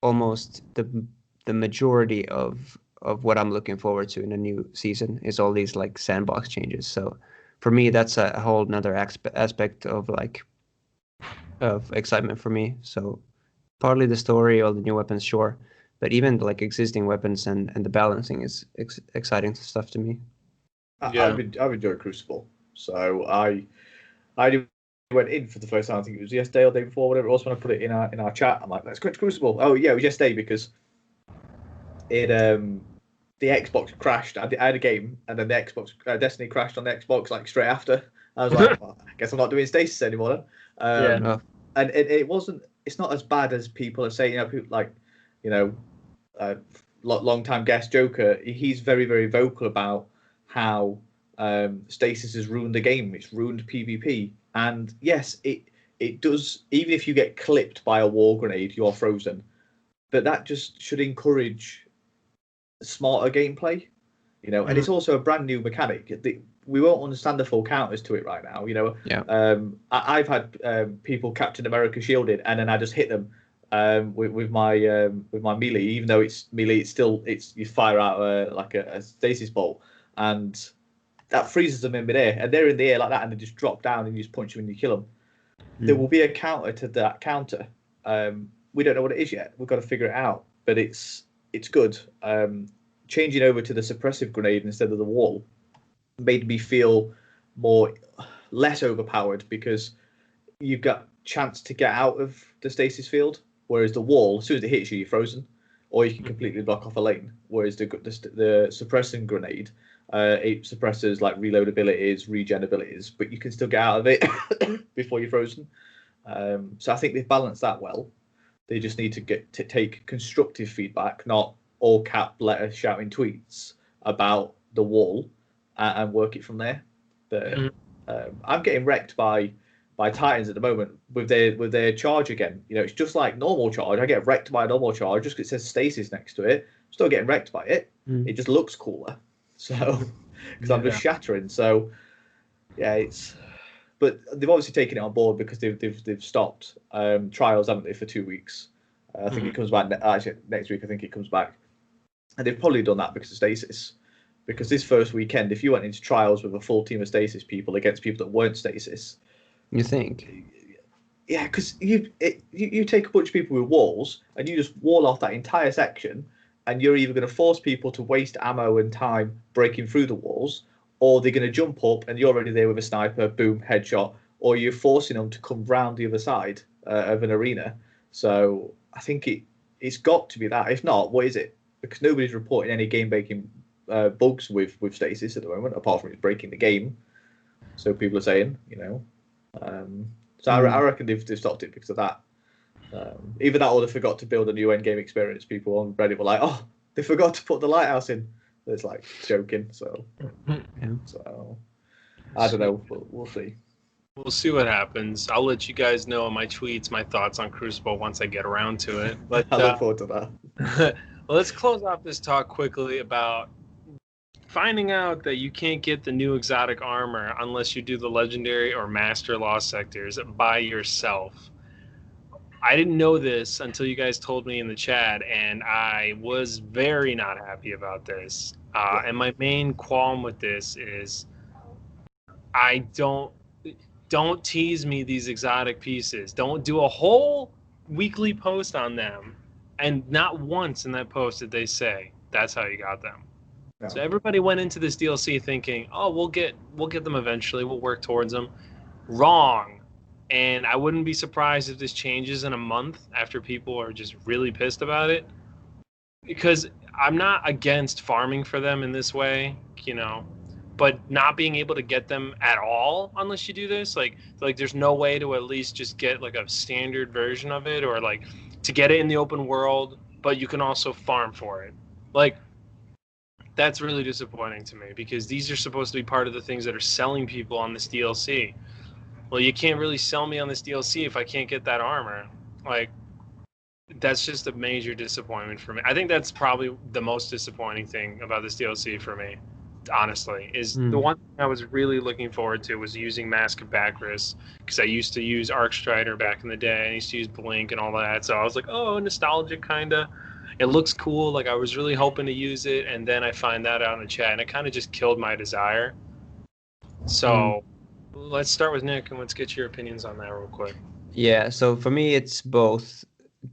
almost the majority of what I'm looking forward to in a new season is all these like sandbox changes. So for me, that's a whole nother aspect of excitement for me. So partly the story, all the new weapons, sure, but even like existing weapons and the balancing is exciting stuff to me. I've enjoyed Crucible, so I went in for the first time. I think it was yesterday or the day before, whatever it was, when I put it in our chat. I'm like, let's go to Crucible. Oh yeah, it was yesterday because it the Xbox crashed. I had a game, and then the Xbox Destiny crashed on the Xbox like straight after. I was like, well, I guess I'm not doing Stasis anymore then. And it wasn't. It's not as bad as people are saying. People like, long-time guest Joker. He's very, very vocal about how Stasis has ruined the game. It's ruined PvP. And yes, it does. Even if you get clipped by a war grenade, you're frozen. But that just should encourage smarter gameplay, And it's also a brand new mechanic. We won't understand the full counters to it right now, I've had people Captain America shielded, and then I just hit them with my melee. Even though it's melee, it's you fire out like a stasis bolt, and that freezes them in midair, and they're in the air like that, and they just drop down, and you just punch them and you kill them. There will be a counter to that counter. We don't know what it is yet. We've got to figure it out, but it's good. Changing over to the suppressive grenade instead of the wall made me feel less overpowered, because you've got chance to get out of the stasis field, whereas the wall, as soon as it hits you, you're frozen, or you can completely block off a lane. Whereas the suppressing grenade, it suppresses like reload abilities, regen abilities, but you can still get out of it before you're frozen. So I think they've balanced that well. They just need to take constructive feedback, not all cap letter shouting tweets about the wall, and work it from there. But I'm getting wrecked by Titans at the moment with their charge again. It's just like normal charge. I get wrecked by a normal charge just because it says stasis next to it. I'm still getting wrecked by it. It just looks cooler. So because I'm just shattering. So yeah, but they've obviously taken it on board because they've stopped trials, haven't they, for 2 weeks? I think it comes back actually next week. I think it comes back, and they've probably done that because of Stasis. Because this first weekend, if you went into trials with a full team of Stasis people against people that weren't Stasis, You think? yeah, because you take a bunch of people with walls and you just wall off that entire section, and you're either going to force people to waste ammo and time breaking through the walls, or they're going to jump up and you're already there with a sniper, boom, headshot, or you're forcing them to come round the other side of an arena. So I think it's got to be that. If not, what is it? Because nobody's reporting any game breaking bugs with Stasis at the moment, apart from it's breaking the game. So people are saying, So I reckon they've stopped it because of that. Either that or they forgot to build a new end game experience. People on Reddit were like, "Oh, they forgot to put the lighthouse in." It's like joking. So I don't know. We'll see. We'll see what happens. I'll let you guys know in my tweets my thoughts on Crucible once I get around to it. But I look forward to that. well, let's close off this talk quickly about finding out that you can't get the new exotic armor unless you do the legendary or master lost sectors by yourself. I didn't know this until you guys told me in the chat, and I was very not happy about this. And my main qualm with this is I don't tease me these exotic pieces. Don't do a whole weekly post on them, and not once in that post did they say that's how you got them. No. So everybody went into this DLC thinking, "Oh, we'll get them eventually. We'll work towards them." Wrong. And I wouldn't be surprised if this changes in a month after people are just really pissed about it. Because I'm not against farming for them in this way, but not being able to get them at all unless you do this, like there's no way to at least just get like a standard version of it, or like to get it in the open world, but you can also farm for it. Like, that's really disappointing to me, because these are supposed to be part of the things that are selling people on this DLC. Well, you can't really sell me on this DLC if I can't get that armor. Like, that's just a major disappointment for me. I think that's probably the most disappointing thing about this DLC for me, honestly, is the one thing I was really looking forward to was using Mask of Bacchus, because I used to use Arcstrider back in the day. I used to use Blink and all that. So I was like, oh, nostalgic kind of. It looks cool. Like, I was really hoping to use it, and then I find that out in the chat, and it kind of just killed my desire. So let's start with Nick, and let's get your opinions on that real quick. Yeah, so for me, it's both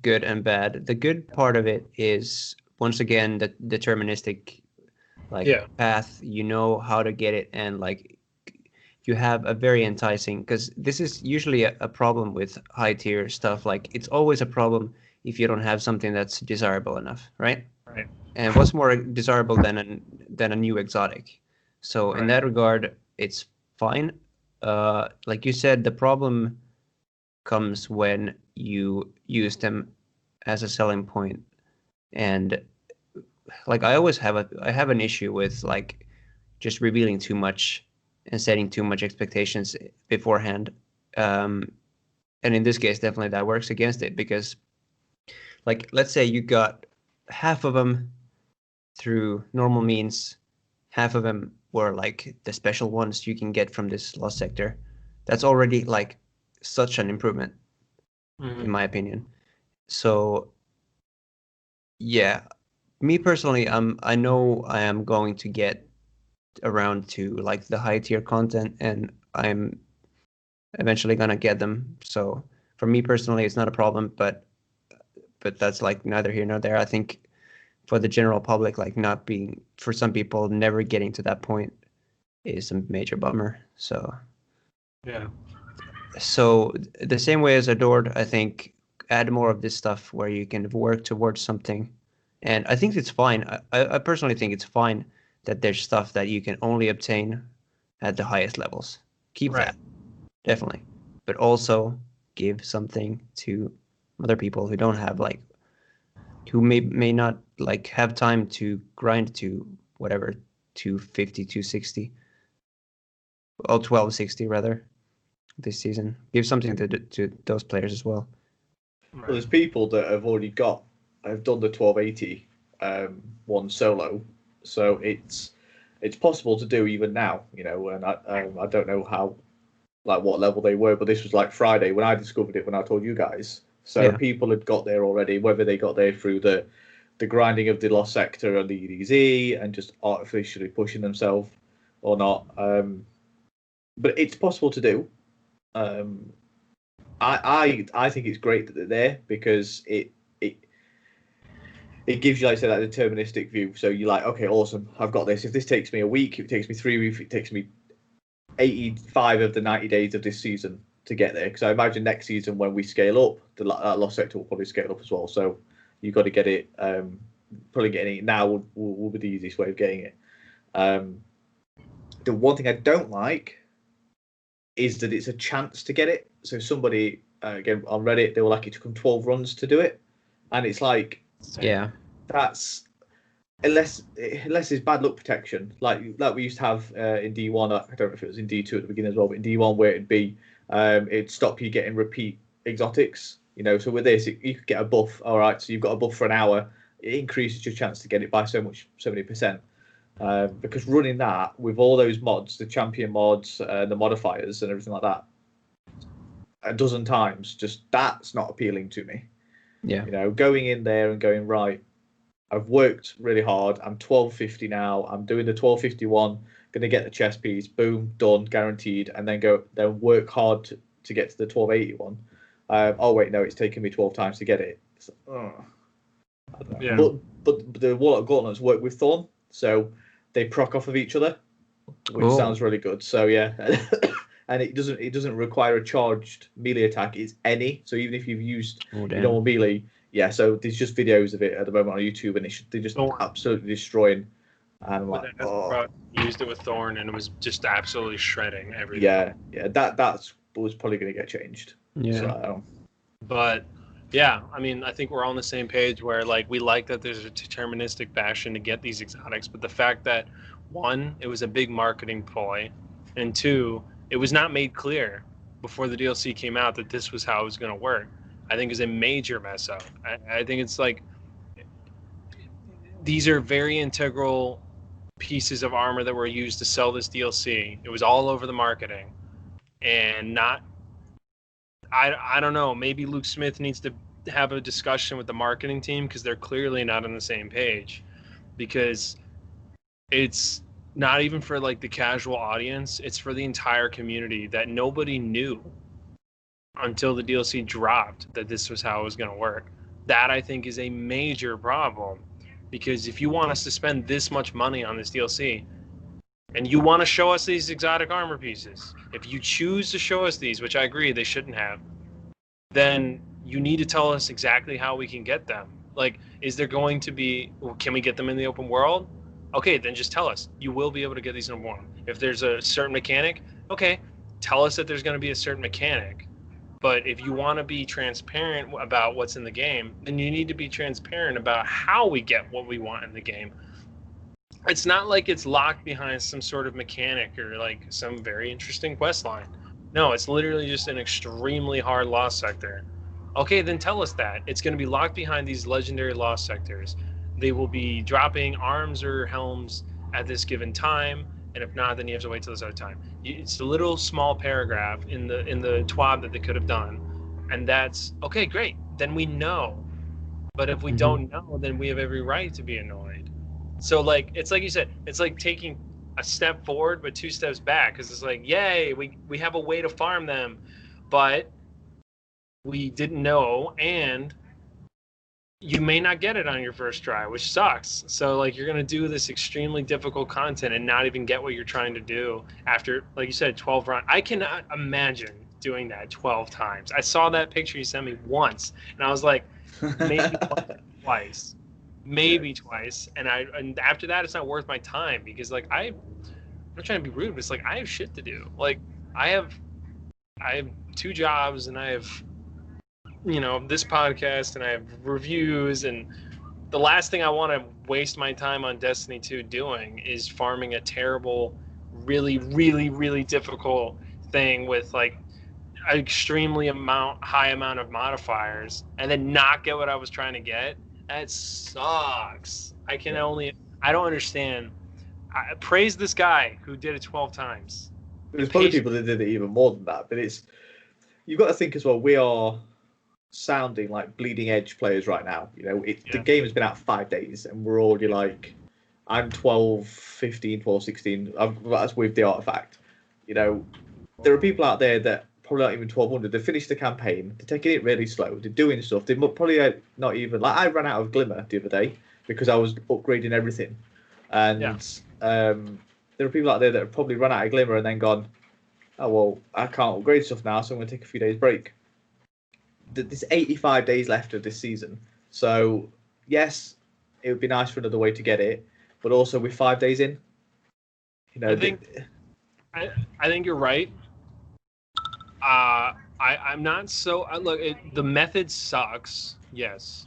good and bad. The good part of it is, once again, the deterministic path. You know how to get it, and like you have a very enticing, because this is usually a problem with high tier stuff. Like, it's always a problem if you don't have something that's desirable enough, right? Right. And what's more desirable than a new exotic? So in that regard, it's fine. Like you said, the problem comes when you use them as a selling point, and like I have an issue with like just revealing too much and setting too much expectations beforehand. And in this case, definitely that works against it, because like, let's say you got half of them through normal means, half of them were like the special ones you can get from this lost sector. That's already like such an improvement, in my opinion. So yeah, me personally, I know I am going to get around to like the high tier content, and I'm eventually gonna get them. So for me personally, it's not a problem, but that's like neither here nor there. I think for the general public, like not being, for some people, never getting to that point is a major bummer. So yeah. So the same way as Adored, I think add more of this stuff where you can work towards something. And I think it's fine. I personally think it's fine that there's stuff that you can only obtain at the highest levels. Keep that, definitely. But also give something to other people who don't have like, who may not like have time to grind to whatever 250, 260, well, 1260 rather, this season. Give something to those players as well. Well, there's people that have already done the 1280 one solo, so it's possible to do even now, and I don't know like what level they were, but this was like Friday when I discovered it when I told you guys. So Yeah. people had got there already, whether they got there through the grinding of the Lost Sector and the EDZ and just artificially pushing themselves or not. But it's possible to do. I think it's great that they're there because it gives you, like I said, that deterministic view. So you're like, okay, awesome, I've got this. If this takes me a week, if it takes me 3 weeks, if it takes me 85 of the 90 days of this season to get there. Because I imagine next season when we scale up, the Lost Sector will probably scale up as well. So you've got to get it. Probably getting it now will be the easiest way of getting it. The one thing I don't like is that it's a chance to get it. So somebody, again, on Reddit, they were like, it took them 12 runs to do it. And it's like, Yeah. that's, unless it's bad luck protection, like we used to have in D1, I don't know if it was in D2 at the beginning as well, but in D1 where it'd be, it'd stop you getting repeat exotics. So with this, you could get a buff. All right, so you've got a buff for an hour. It increases your chance to get it by so many percent. Because running that with all those mods, the champion mods, the modifiers, and everything like that, a dozen times, just that's not appealing to me. Yeah. Going in there and going, right, I've worked really hard. I'm 1250 now. I'm doing the 1251. Going to get the chess piece. Boom, done, guaranteed. And then work hard to get to the 1281. Oh wait, no, it's taken me 12 times to get it. Yeah. But the Warlock Gauntlets work with Thorn, so they proc off of each other, which sounds really good. So yeah, and it doesn't require a charged melee attack. It's any. So even if you've used normal melee, yeah. So there's just videos of it at the moment on YouTube, and they're just absolutely destroying. And I'm like, used it with Thorn, and it was just absolutely shredding everything. Yeah. That was probably going to get changed. Yeah. So. But yeah, I mean, I think we're all on the same page where like we like that there's a deterministic fashion to get these exotics, but the fact that one, it was a big marketing ploy, and two, it was not made clear before the DLC came out that this was how it was going to work, I think is a major mess up. I think it's like these are very integral pieces of armor that were used to sell this DLC. It was all over the marketing, and not. I don't know. Maybe Luke Smith needs to have a discussion with the marketing team because they're clearly not on the same page. Because it's not even for like the casual audience; it's for the entire community that nobody knew until the DLC dropped that this was how it was going to work. That I think is a major problem. Because if you want us to spend this much money on this DLC, and you want to show us these exotic armor pieces, if you choose to show us these, which I agree they shouldn't have, then you need to tell us exactly how we can get them. Like, is there going to be, can we get them in the open world? Okay, then just tell us. You will be able to get these in the open world. If there's a certain mechanic, okay, tell us that there's going to be a certain mechanic. But if you want to be transparent about what's in the game, then you need to be transparent about how we get what we want in the game. It's not like it's locked behind some sort of mechanic or like some very interesting quest line. No, it's literally just an extremely hard lost sector. Okay, then tell us that. It's going to be locked behind these legendary lost sectors. They will be dropping arms or helms at this given time, and if not, then you have to wait till this other time. It's a little small paragraph in the TWAB that they could have done, and that's okay, great. Then we know. But if we don't know, then we have every right to be annoyed. So like it's like you said, it's like taking a step forward but 2 steps back, because it's like, yay, we have a way to farm them, but we didn't know, and you may not get it on your first try, which sucks. So like you're gonna do this extremely difficult content and not even get what you're trying to do after, like you said, 12 rounds. I cannot imagine doing that 12 times. I saw that picture you sent me once, and I was like, maybe twice. Maybe twice, and after that it's not worth my time, because like I'm not trying to be rude, but it's like I have shit to do. Like I have 2 jobs, and I have this podcast, and I have reviews, and the last thing I want to waste my time on Destiny 2 doing is farming a terrible, really, really, really difficult thing with like an extremely high amount of modifiers, and then not get what I was trying to get. That sucks. I don't understand. I praise this guy who did it 12 times. There's probably people that did it even more than that, but you've got to think as well. We are sounding like bleeding edge players right now. The game has been out 5 days, and we're already like, I'm 12, 15, 12, 16. That's with the artifact. There are people out there that probably not even 1200. They finished the campaign. They're taking it really slow. They're doing stuff. They're probably not even like I ran out of Glimmer the other day because I was upgrading everything, and there are people out there that have probably run out of Glimmer and then gone, oh well, I can't upgrade stuff now, so I'm going to take a few days break. There's 85 days left of this season, so yes, it would be nice for another way to get it, but also with 5 days in, I think you're right. I'm not so look. The method sucks, yes,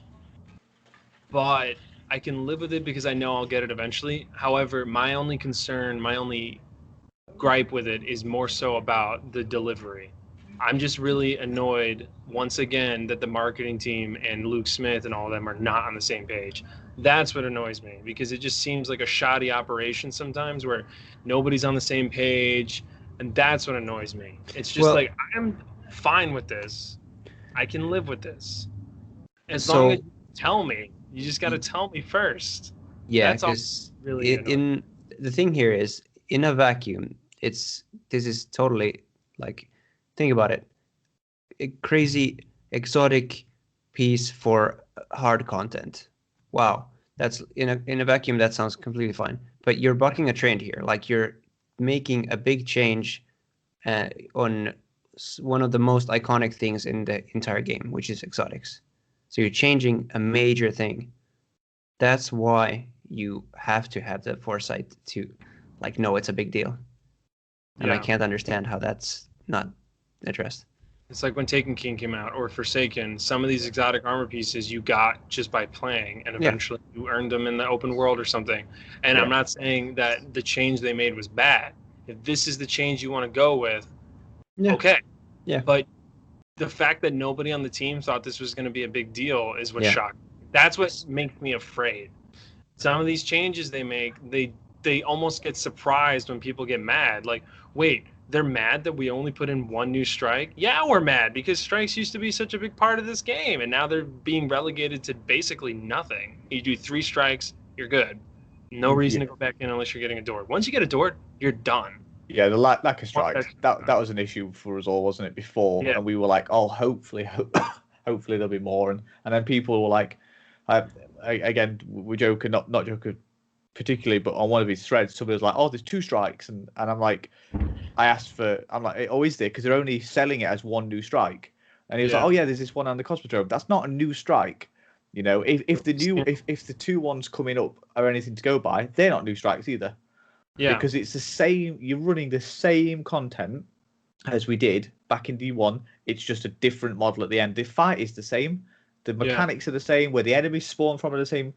but I can live with it because I know I'll get it eventually. However, my only concern, my only gripe with it is more so about the delivery. I'm just really annoyed once again that the marketing team and Luke Smith and all of them are not on the same page. That's what annoys me, because it just seems like a shoddy operation sometimes where nobody's on the same page, and that's what annoys me. It's just like, I'm fine with this. I can live with this. As long as you tell me. You just got to tell me first. Yeah, because really the thing here is, in a vacuum, this is totally like, think about it, a crazy exotic piece for hard content. Wow, that's in a vacuum, that sounds completely fine. But you're bucking a trend here. Like, you're making a big change on one of the most iconic things in the entire game, which is exotics. So you're changing a major thing. That's why you have to have the foresight to know it's a big deal. And I can't understand how that's not addressed. It's like when Taken King came out, or Forsaken. Some of these exotic armor pieces you got just by playing, and eventually you earned them in the open world or something. And I'm not saying that the change they made was bad. If this is the change you want to go with, okay. Yeah. But the fact that nobody on the team thought this was going to be a big deal is what shocked me. That's what makes me afraid. Some of these changes they make, they almost get surprised when people get mad. Like, wait, they're mad that we only put in one new strike? Yeah, we're mad because strikes used to be such a big part of this game, and now they're being relegated to basically nothing. You do 3 strikes, you're good. No reason to go back in unless you're getting a door. Once you get a door, you're done. Yeah, the lack of strikes, that was an issue for us all, wasn't it, before? Yeah. And we were like, oh, hopefully there'll be more. And then people were like, again, we're joking, not joking particularly, but on one of his threads, somebody was like, oh, there's 2 strikes. And I'm like, I'm like, oh, is there? Because they're only selling it as 1 new strike. And he was like, oh, yeah, there's this one on the Cosmodrome. That's not a new strike. If the 2 ones coming up are anything to go by, they're not new strikes either. Yeah. Because it's the same, you're running the same content as we did back in D1. It's just a different model at the end. The fight is the same. The mechanics are the same. Where the enemies spawn from are the same.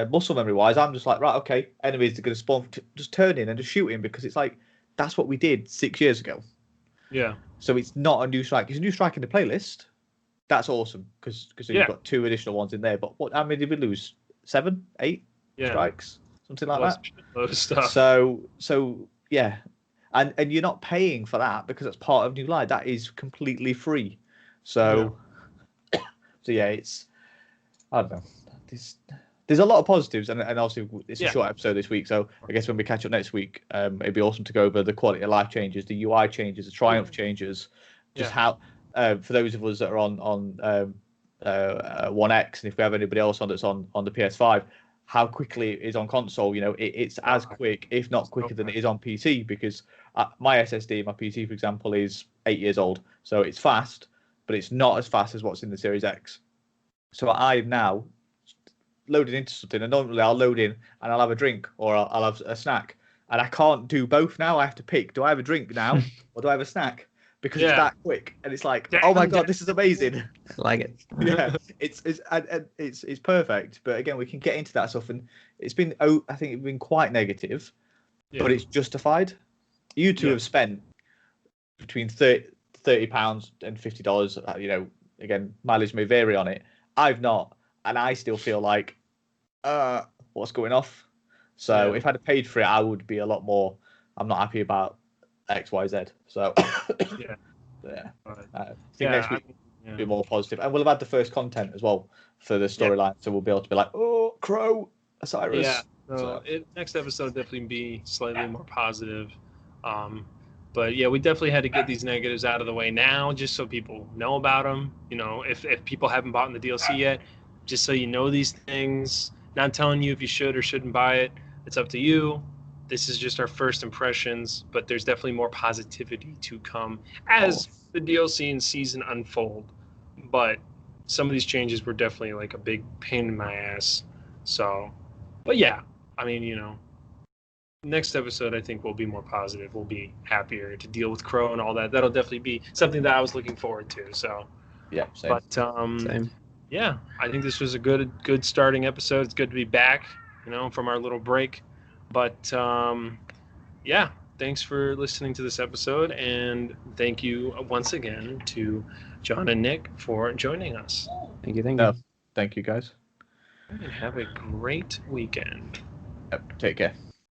Muscle memory wise, I'm just like, right, okay, enemies are going to spawn. Just turn in and just shoot him, because it's like, that's what we did 6 years ago. Yeah. So it's not a new strike. It's a new strike in the playlist. That's awesome, because you've got 2 additional ones in there. But how many did we lose? 7, 8 strikes? Something like that. Stuff. So yeah, and you're not paying for that because that's part of New Light. That is completely free. So it's, I don't know. There's a lot of positives, and obviously it's a short episode this week. So I guess when we catch up next week, it'd be awesome to go over the quality of life changes, the UI changes, the Triumph changes, just how for those of us that are on One X, and if we have anybody else on that's on the PS5. How quickly it is on console. It's as quick, if not quicker, than it is on PC, because my SSD, my PC, for example, is 8 years old. So it's fast, but it's not as fast as what's in the Series X. So I've now loaded into something, and normally I'll load in and I'll have a drink or I'll have a snack. And I can't do both now. I have to pick, do I have a drink now or do I have a snack? Because it's that quick, and it's like, oh my god, this is amazing. I like it. Yeah, it's perfect. But again, we can get into that stuff, and I think it's been quite negative, but it's justified. You two have spent between £30 and $50. Again, mileage may vary on it. I've not, and I still feel like, what's going off? So if I'd have paid for it, I would be a lot more I'm not happy about X, Y, Z. So Yeah. yeah, But, I think next week will be more positive, and we'll have had the first content as well for the storyline, so we'll be able to be like, oh, Crow, Osiris. Yeah. So next episode will definitely be slightly more positive. But yeah, we definitely had to get these negatives out of the way now, just so people know about them. You know, if people haven't bought in the DLC yet, just so you know these things. Not telling you if you should or shouldn't buy it. It's up to you. This is just our first impressions, but there's definitely more positivity to come as the DLC and season unfold. But some of these changes were definitely like a big pain in my ass. So, but yeah, I mean, you know, next episode I think will be more positive. We'll be happier to deal with Crow and all that. That'll definitely be something that I was looking forward to. So, yeah, same. but Same. yeah, I think this was a good starting episode. It's good to be back, you know, from our little break. But yeah, thanks for listening to this episode, and thank you once again to John and Nick for joining us. Thank you. Thank No, you. thank you guys. And have a great weekend. Yep, take care.